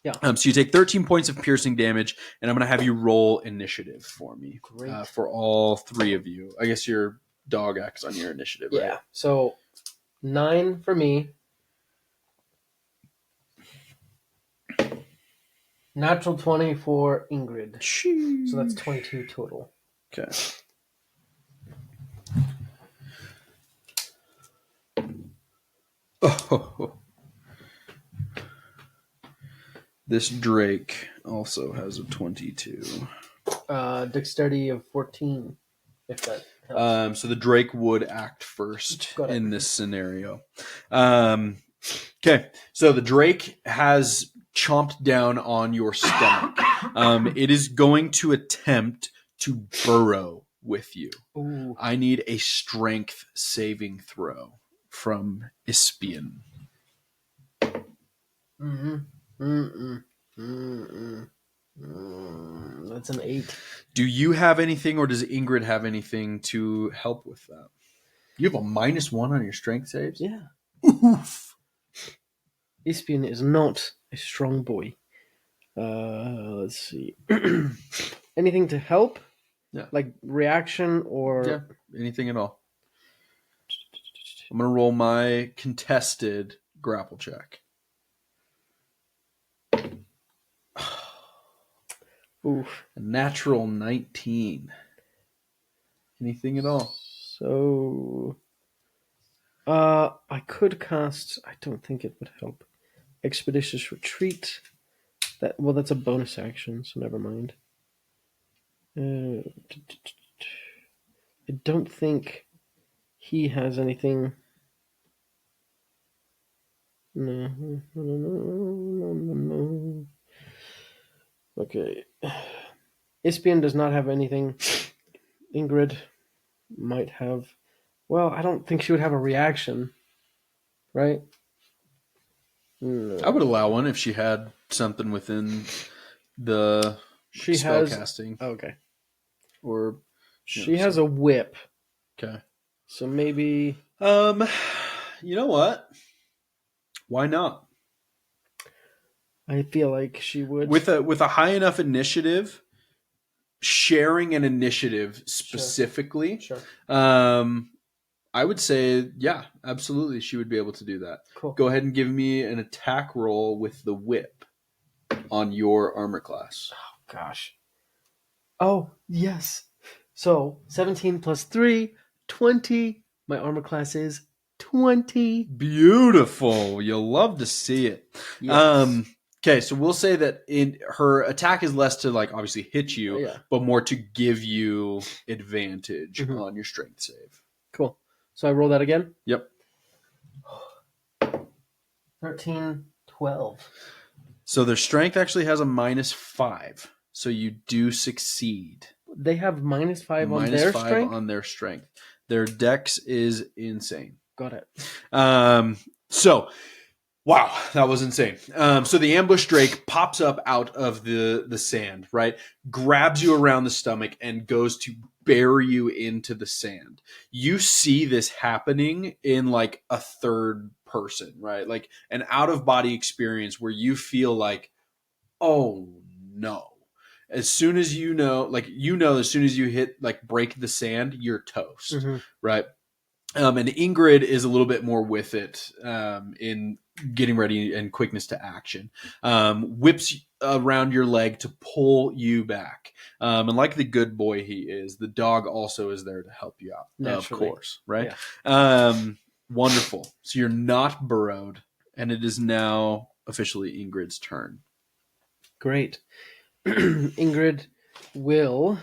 Yeah. So you take 13 points of piercing damage, and I'm going to have you roll initiative for me. Great. For all 3 of you. I guess your dog acts on your initiative, right? Yeah. So 9 for me. Natural 20 for Ingrid. Sheesh. So that's 22 total. Okay. Oh. This Drake also has a 22. Dexterity of 14, if that helps. So the Drake would act first Got it. in this scenario. Okay, so the Drake has chomped down on your stomach. It is going to attempt to burrow with you. Ooh. I need a strength saving throw from Ispian. That's an 8. Do you have anything, or does Ingrid have anything to help with that? You have a -1 on your strength saves? Yeah. Oof. Ispian is not a strong boy. Let's see. Anything to help? Yeah. Like reaction or... Yeah, anything at all. I'm going to roll my contested grapple check. Oof. A natural 19. Anything at all? So... I could cast... I don't think it would help. Expeditious Retreat. That's a bonus action, so never mind. I don't think he has anything. No. Okay. Ispian does not have anything. Ingrid might have. Well, I don't think she would have a reaction, right? No. I would allow one if she had something within the spell casting. Okay. Or she has a whip. Okay. So maybe you know what? Why not? I feel like she would with a high enough initiative, sharing an initiative specifically. Sure. I would say, yeah, absolutely. She would be able to do that. Cool. Go ahead and give me an attack roll with the whip on your armor class. Oh, gosh. Oh, yes. So 17 plus 3, 20. My armor class is 20. Beautiful. You'll love to see it. Yes. Okay, so we'll say that in her attack is less to like obviously hit you, Yeah. but more to give you advantage Mhm. on your strength save. Cool. So I roll that again. Yep. 13, 12. So their strength actually has a -5. So you do succeed. They have -5 on Minus their 5 strength? on their strength. Their dex is insane. Got it. So wow, that was insane. So the ambush drake pops up out of the sand, right? Grabs you around the stomach and goes to bury you into the sand. You see this happening in like a third person, right? Like an out of body experience where you feel like, oh no. As soon as you know, as soon as you hit like break the sand, you're toast, Mhm. right? And Ingrid is a little bit more with it in getting ready and quickness to action. Whips around your leg to pull you back. And like the good boy he is, the dog also is there to help you out. Naturally. Of course, right? Yeah. Wonderful. So you're not burrowed, and it is now officially Ingrid's turn. Great. Ingrid will.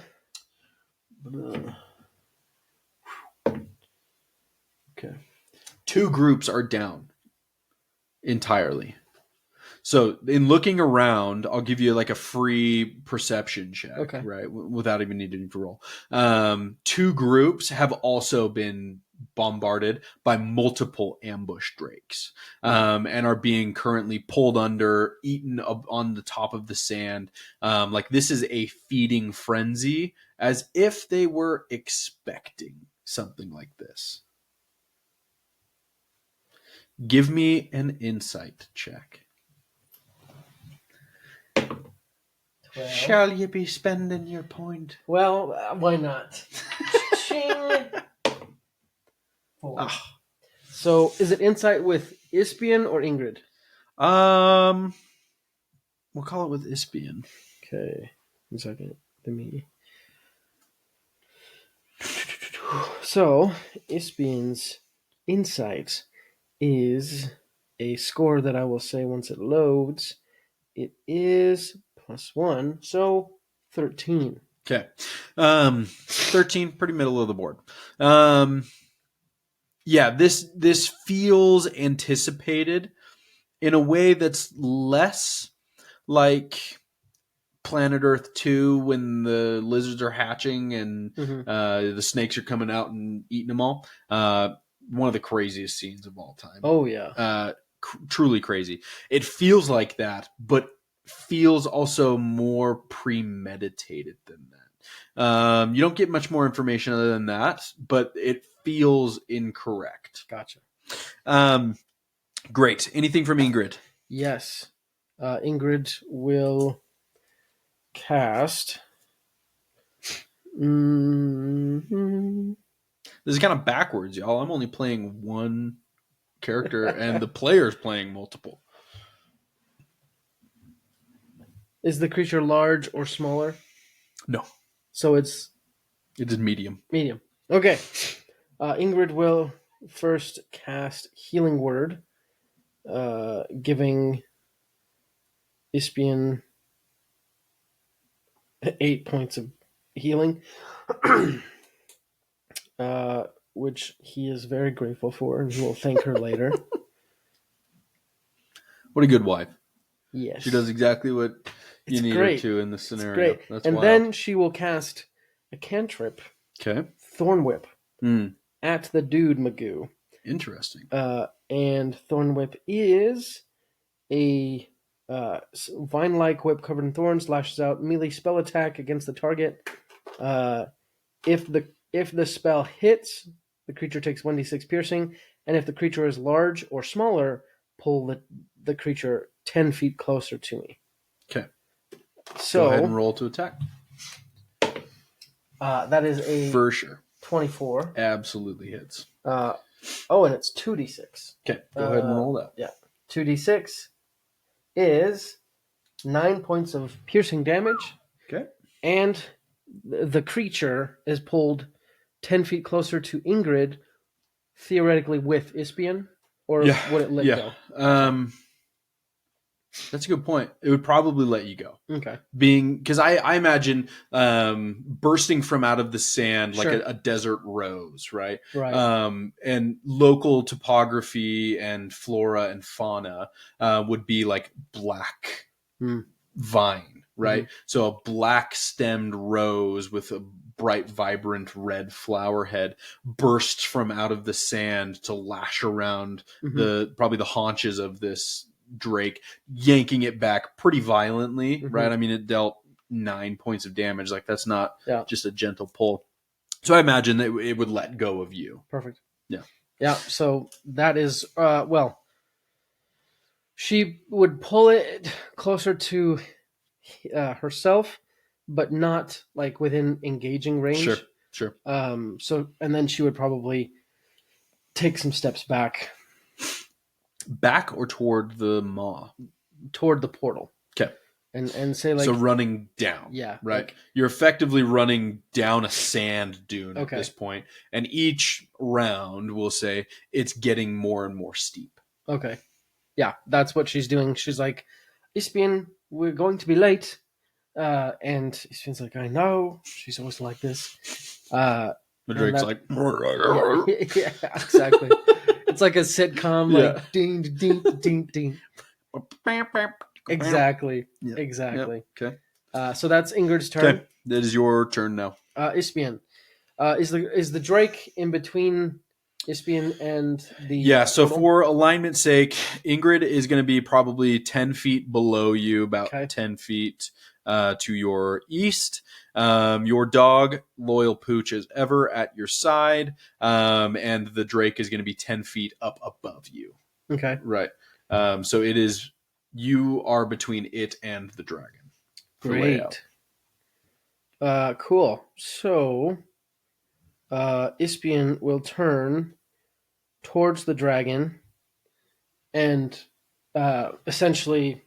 Okay. 2 groups are down entirely. So in looking around, I'll give you like a free perception check, Okay. right? Without even needing to roll. 2 groups have also been bombarded by multiple ambush drakes, and are being currently pulled under, eaten up on the top of the sand. Like this is a feeding frenzy, as if they were expecting something like this. Give me an insight check. 12. Shall you be spending your point? Well, why not? Ching. 4. Ah. So is it insight with Ispian or Ingrid? We'll call it with Ispian. Okay. 1 second. Let me. So Ispian's insight is a score that I will say once it loads. It is +1, so 13. Okay. 13, pretty middle of the board. Yeah, this feels anticipated in a way that's less like Planet Earth 2 when the lizards are hatching and the snakes are coming out and eating them all. One of the craziest scenes of all time. Oh, yeah. Truly crazy. It feels like that, but feels also more premeditated than that. You don't get much more information other than that, but it feels incorrect. Gotcha. Great. Anything from Ingrid? Yes. Ingrid will cast. Mm-hmm. This is kind of backwards, y'all. I'm only playing one character, and the player's playing multiple. Is the creature large or smaller? No. So it is medium. Medium. Okay. Ingrid will first cast Healing Word, giving Ispian 8 points of healing, which he is very grateful for, and he will thank her later. What a good wife. Yes. She does exactly what you need her to in this scenario. It's great. That's and wild. then she will cast a cantrip, Okay. Thorn Whip, at the dude Magoo. Interesting. And Thorn Whip is a vine-like whip covered in thorns, lashes out, melee spell attack against the target. If the spell hits, the creature takes 1d6 piercing, and if the creature is large or smaller, pull the creature 10 feet closer to me. Okay. So go ahead and roll to attack. That is a for sure 24. Absolutely hits. Uh, oh, and it's 2d6. Okay, go ahead and roll that. Yeah. 2d6 is 9 points of piercing damage. Okay. And the creature is pulled 10 feet closer to Ingrid, theoretically with Ispian, or Yeah, would it let yeah. go? That's a good point. It would probably let you go. Okay. Being because I imagine bursting from out of the sand like Sure. a desert rose, right? Right. And local topography and flora and fauna would be like black Hmm. vine, right? Mhm. So a black stemmed rose with a bright, vibrant red flower head bursts from out of the sand to lash around Mhm. probably the haunches of this drake, yanking it back pretty violently, right? Mhm. I mean, it dealt 9 points of damage. Like that's not Yeah. just a gentle pull. So I imagine that it would let go of you. Perfect. Yeah. Yeah. So that is well. She would pull it closer to herself, but not like within engaging Sure. range. Sure. So and then she would probably take some steps back Back or toward the maw? toward the portal. Okay. And say like, so running down, yeah, right? like, You're effectively running down a sand dune at Okay. this point, and each round, we'll say, it's getting more and more steep. okay, yeah, that's what she's doing. She's like, Ispian, we're going to be late. And Ispian's like, I know. She's always like this. The And Drake's that- like, yeah, exactly. It's like a sitcom, like Yeah. ding, ding, ding, ding. Exactly, Yep. exactly. Yep. So that's Ingrid's turn. Okay, that is your turn now. Ispian, is the Drake in between Ispian and the Yeah, so portal? for alignment's sake, Ingrid is going to be probably 10 feet below you, about Okay. 10 feet to your east. Your dog, Loyal Pooch, is ever at your side, and the Drake is going to be 10 feet up above you. Okay. Right. So it is, you are between it and the dragon. for layout. Great. Cool. So, Ispian will turn towards the dragon and essentially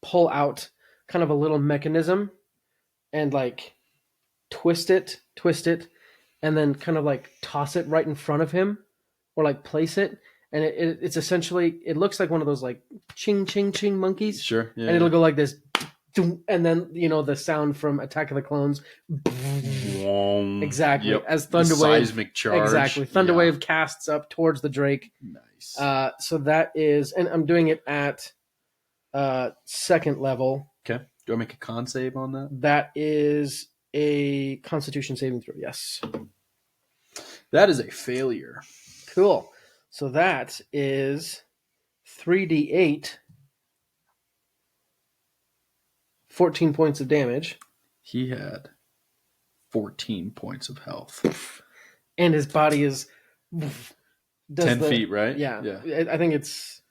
pull out kind of a little mechanism and like twist it, and then kind of like toss it right in front of him, or like place it. And it's essentially, it looks like one of those like ching ching ching monkeys, Sure. Yeah. and it'll go like this, and then the sound from Attack of the Clones. Exactly. Yep. As The Thunderwave. seismic charge. Exactly. Thunderwave casts up towards the Drake. Nice. So that is, and I'm doing it at second level. Okay. Do I make a con save on that? That is a Constitution saving throw. Yes. That is a failure. Cool. So that is 3d8, 14 points of damage. He had 14 points of health. And his body is 10 feet, right? Yeah. Yeah. I think it's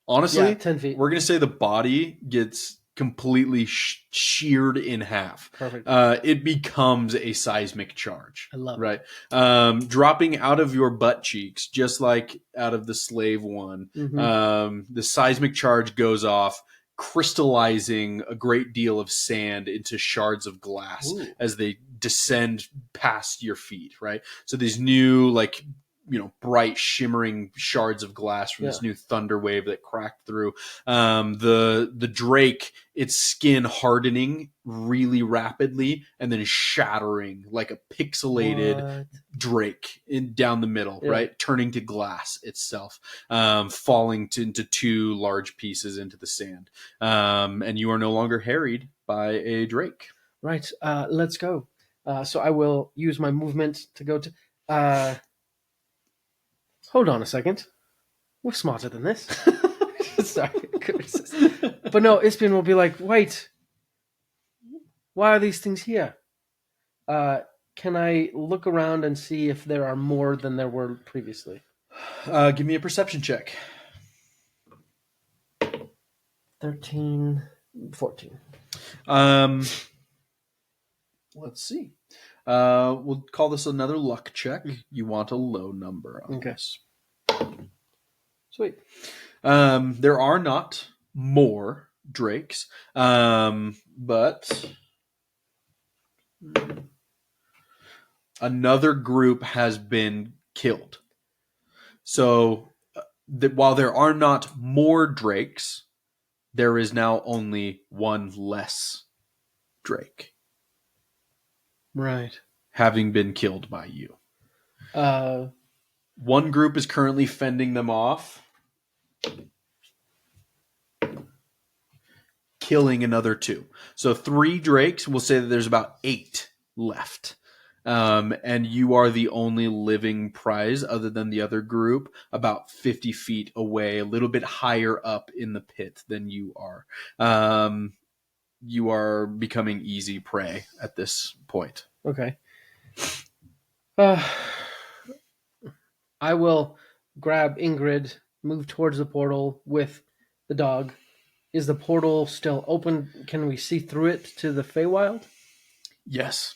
Honestly, yeah, 10 feet. we're going to say the body gets completely sheared in half. Perfect. It becomes a seismic charge. I love it. Right. Dropping out of your butt cheeks, just like out of the slave one. Mhm. The seismic charge goes off, crystallizing a great deal of sand into shards of glass Ooh. as they descend past your feet, right? So these new, like, bright shimmering shards of glass from this new thunder wave that cracked through. The Drake, its skin hardening really rapidly and then shattering like a pixelated Drake down the middle, right? Turning to glass itself, falling into two large pieces into the sand. And you are no longer harried by a Drake. Right. Let's go. So I will use my movement to go to... Hold on a second. We're smarter than this. Sorry. But no, Ispian will be like, wait, why are these things here? Can I look around and see if there are more than there were previously? Give me a perception check. 13, 14. Let's see. We'll call this another luck check. You want a low number on Okay. this. Sweet. There are not more drakes, but another group has been killed. So while there are not more drakes, there is now only one less drake. Right. Having been killed by you. Uh, One group is currently fending them off, killing another two. So 3 drakes, we'll say that there's about 8 left. And you are the only living prize other than the other group, about 50 feet away, a little bit higher up in the pit than you are. You are becoming easy prey at this point. okay. I will grab Ingrid, move towards the portal with the dog. Is the portal still open? Can we see through it to the Feywild? Yes.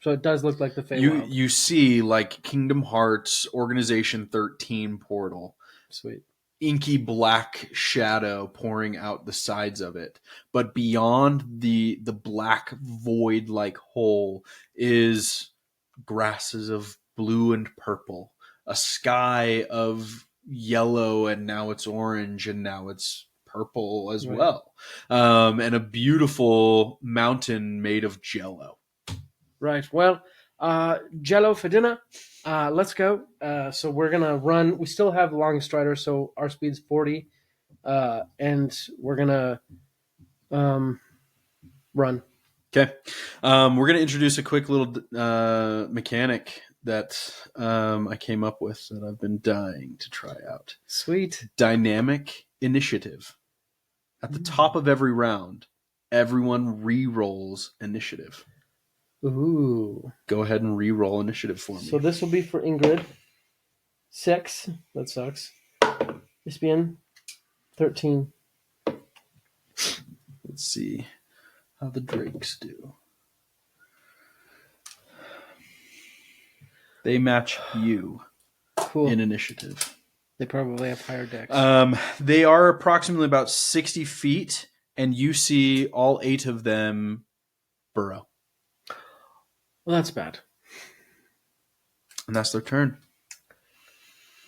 So it does look like the Feywild. You see like Kingdom Hearts Organization 13 portal. Sweet. Inky black shadow pouring out the sides of it, but beyond the black void like hole is grasses of blue and purple, a sky of yellow, and now it's orange, and now it's purple as Right. well, and a beautiful mountain made of jello. Right. Well, Jello for dinner. Let's go. So we're gonna run. We still have long strider, so our speed's 40, and we're gonna run. Okay, we're going to introduce a quick little mechanic that I came up with that I've been dying to try out. Sweet. Dynamic initiative. At the top of every round, everyone re-rolls initiative. Ooh. Go ahead and re-roll initiative for me. So this will be for Ingrid. 6. That sucks. Ispian. 13. Let's see how the drakes do. They match you Cool. in initiative. They probably have higher decks. They are approximately about 60 feet, and you see all 8 of them burrow. Well, that's bad. And that's their turn.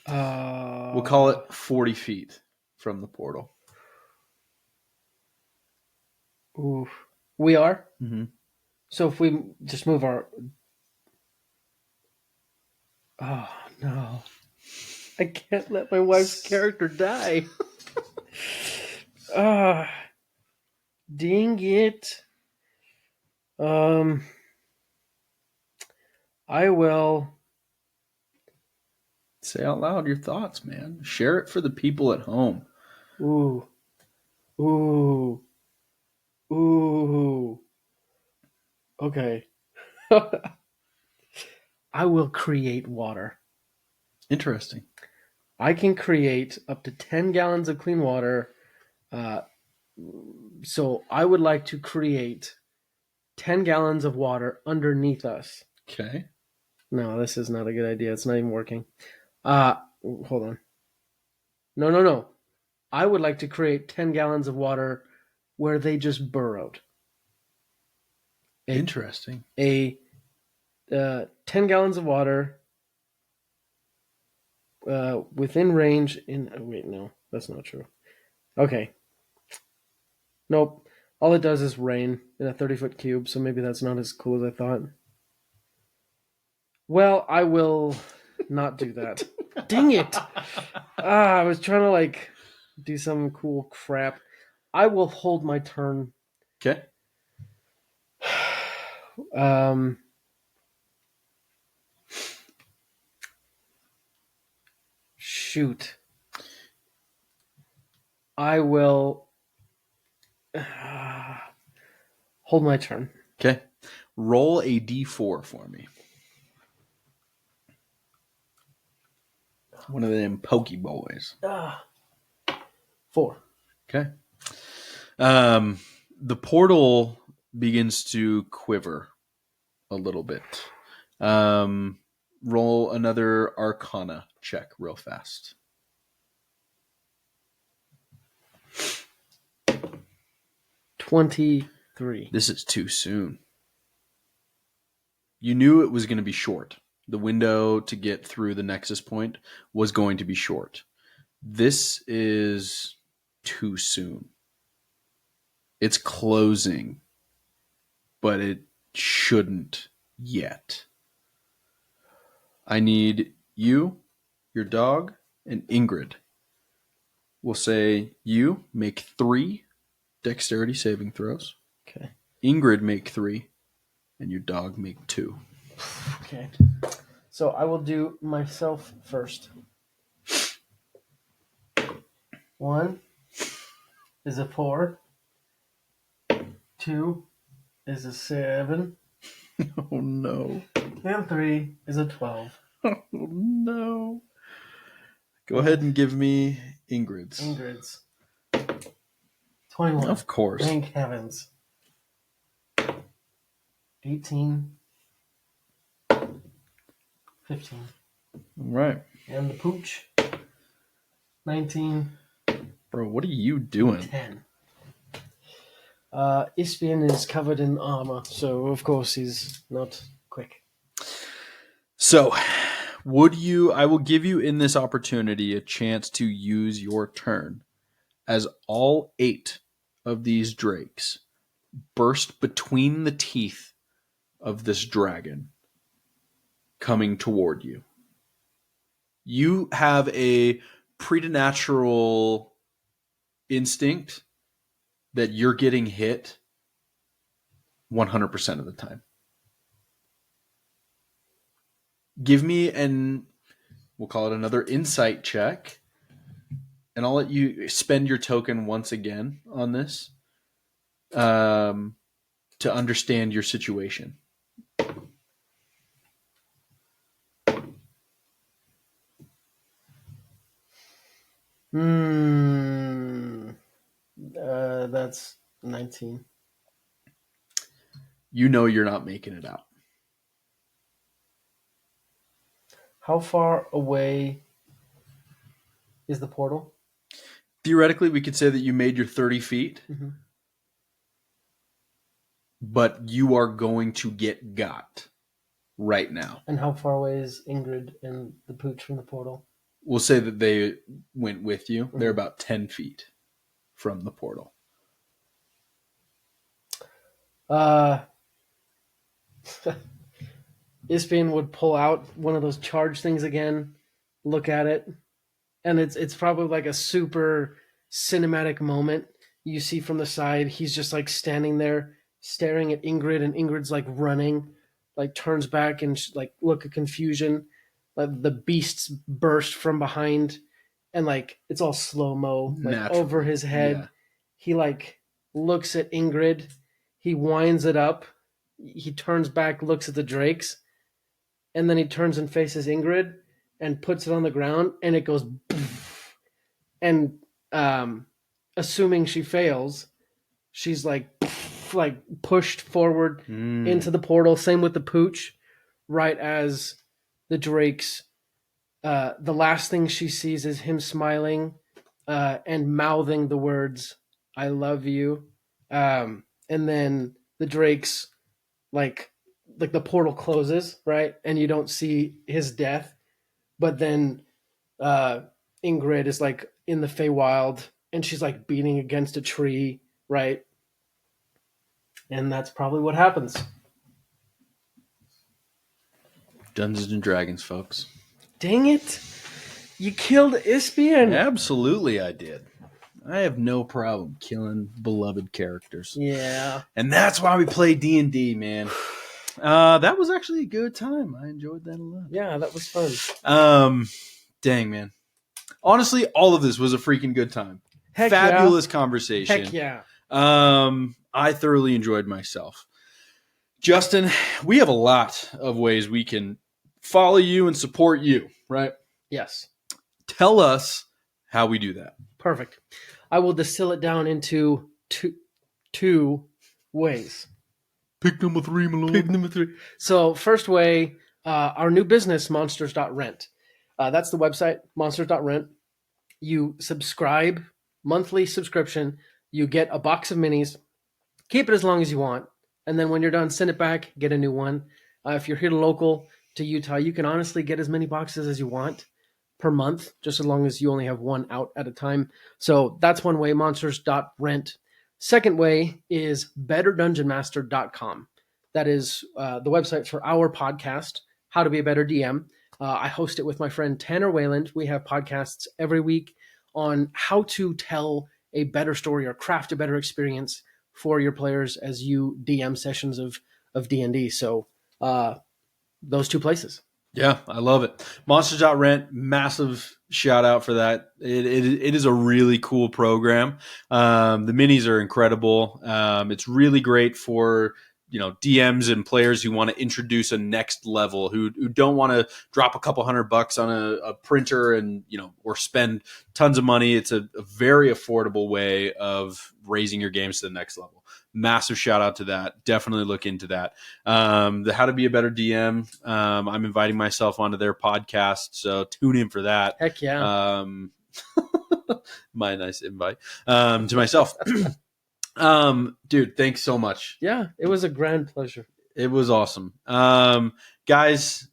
Uh, We'll call it 40 feet from the portal. Oof. We are? Mm-hmm. So if we just move our... Oh, no. I can't let my wife's character die. Ah, dang it. I will... Say out loud your thoughts, man. Share it for the people at home. Ooh. Ooh. Ooh. Okay. I will create water. Interesting. I can create up to 10 gallons of clean water. So I would like to create 10 gallons of water underneath us. Okay. No, this is not a good idea. It's not even working. Hold on. No. I would like to create 10 gallons of water where they just burrowed. Interesting. 10 gallons of water within range in... wait, no. That's not true. Okay. Nope. All it does is rain in a 30-foot cube, so maybe that's not as cool as I thought. Well, I will not do that. Dang it! I was trying to do some cool crap. I will hold my turn. Okay. Shoot. I will hold my turn. Okay. Roll a d4 for me. One of them pokey boys. 4. Okay. The portal begins to quiver a little bit. Roll another Arcana check real fast. 23. This is too soon. You knew it was going to be short. The window to get through the nexus point was going to be short. This is too soon. It's closing, but it shouldn't yet. I need you, your dog, and Ingrid. We'll say you make 3 dexterity saving throws. Okay. Ingrid make 3, and your dog make 2. Okay. So I will do myself first. 1 is a 4. 2 is a 7. Oh no. And 3 is a 12. Oh no. Go ahead and give me Ingrid's. Ingrid's. 21. Of course. Thank heavens. 18. 15. All right. And the pooch. 19. Bro, what are you doing? 10. Ispian is covered in armor, so of course he's not quick. So, I will give you in this opportunity a chance to use your turn as all 8 of these drakes burst between the teeth of this dragon coming toward you. You have a preternatural instinct that you're getting hit 100% of the time. Give me we'll call it another insight check, and I'll let you spend your token once again on this to understand your situation. That's 19. You know you're not making it out. How far away is the portal? Theoretically, we could say that you made your 30 feet, but you are going to get got right now. And how far away is Ingrid and the pooch from the portal? We'll say that they went with you. They're about 10 feet from the portal. Ispian would pull out one of those charge things again, look at it, and it's probably like a super cinematic moment. You see from the side, he's just like standing there staring at Ingrid, and Ingrid's like running, like turns back and like look at confusion. Like the beasts burst from behind, and like it's all slow mo, like over his head. Yeah. He like looks at Ingrid, he winds it up, he turns back, looks at the drakes, and then he turns and faces Ingrid and puts it on the ground, and it goes poof. And assuming she fails, she's like poof, like pushed forward into the portal. Same with the pooch. Right as the drakes, the last thing she sees is him smiling and mouthing the words, "I love you." And then the drakes, like the portal closes, right? And you don't see his death. But then Ingrid is like in the Feywild, and she's like beating against a tree, right? And that's probably what happens. Dungeons and Dragons, folks. Dang it. You killed Ispian. Absolutely I did. I have no problem killing beloved characters. Yeah. And that's why we play D&D, man. That was actually a good time. I enjoyed that a lot. Yeah, that was fun. Dang, man. Honestly, all of this was a freaking good time. Heck Fabulous yeah. conversation. Heck yeah. I thoroughly enjoyed myself. Justin, we have a lot of ways we can follow you and support you, right? Yes. Tell us how we do that. Perfect. I will distill it down into two ways. Pick number 3, my lord. Pick number 3. So first way, our new business, monsters.rent. That's the website, monsters.rent. You subscribe, monthly subscription. You get a box of minis. Keep it as long as you want. And then when you're done, send it back, get a new one. If you're here local to Utah, you can honestly get as many boxes as you want per month, just as long as you only have one out at a time. So that's one way, monsters.rent. Second way is betterdungeonmaster.com. That is the website for our podcast, How to Be a Better DM. I host it with my friend Tanner Wayland. We have podcasts every week on how to tell a better story or craft a better experience for your players as you DM sessions of D&D. So those two places. Yeah, I love it. Monsters.rent, massive shout out for that. It is a really cool program. The minis are incredible. It's really great for DMs and players who want to introduce a next level, who don't want to drop a couple $100 on a printer and or spend tons of money. It's a very affordable way of raising your games to the next level. Massive shout out to that. Definitely look into that. The How to Be a Better DM. I'm inviting myself onto their podcast, so tune in for that. Heck yeah. My nice invite to myself. Dude, thanks so much. Yeah, it was a grand pleasure. It was awesome. Guys,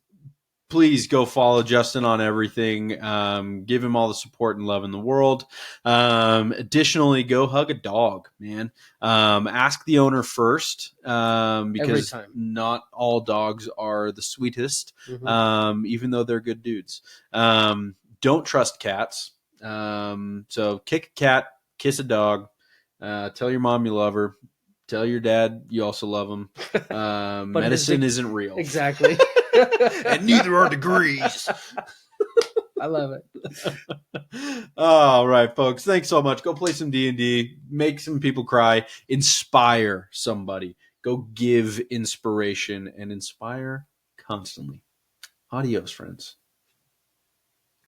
please go follow Justin on everything. Give him all the support and love in the world. Additionally, go hug a dog, man. Ask the owner first, because not all dogs are the sweetest, even though they're good dudes. Don't trust cats. So kick a cat, kiss a dog, tell your mom you love her. Tell your dad you also love him. Medicine isn't real. Exactly. And neither are degrees. I love it. All right, folks. Thanks so much. Go play some D&D. Make some people cry. Inspire somebody. Go give inspiration and inspire constantly. Adios, friends.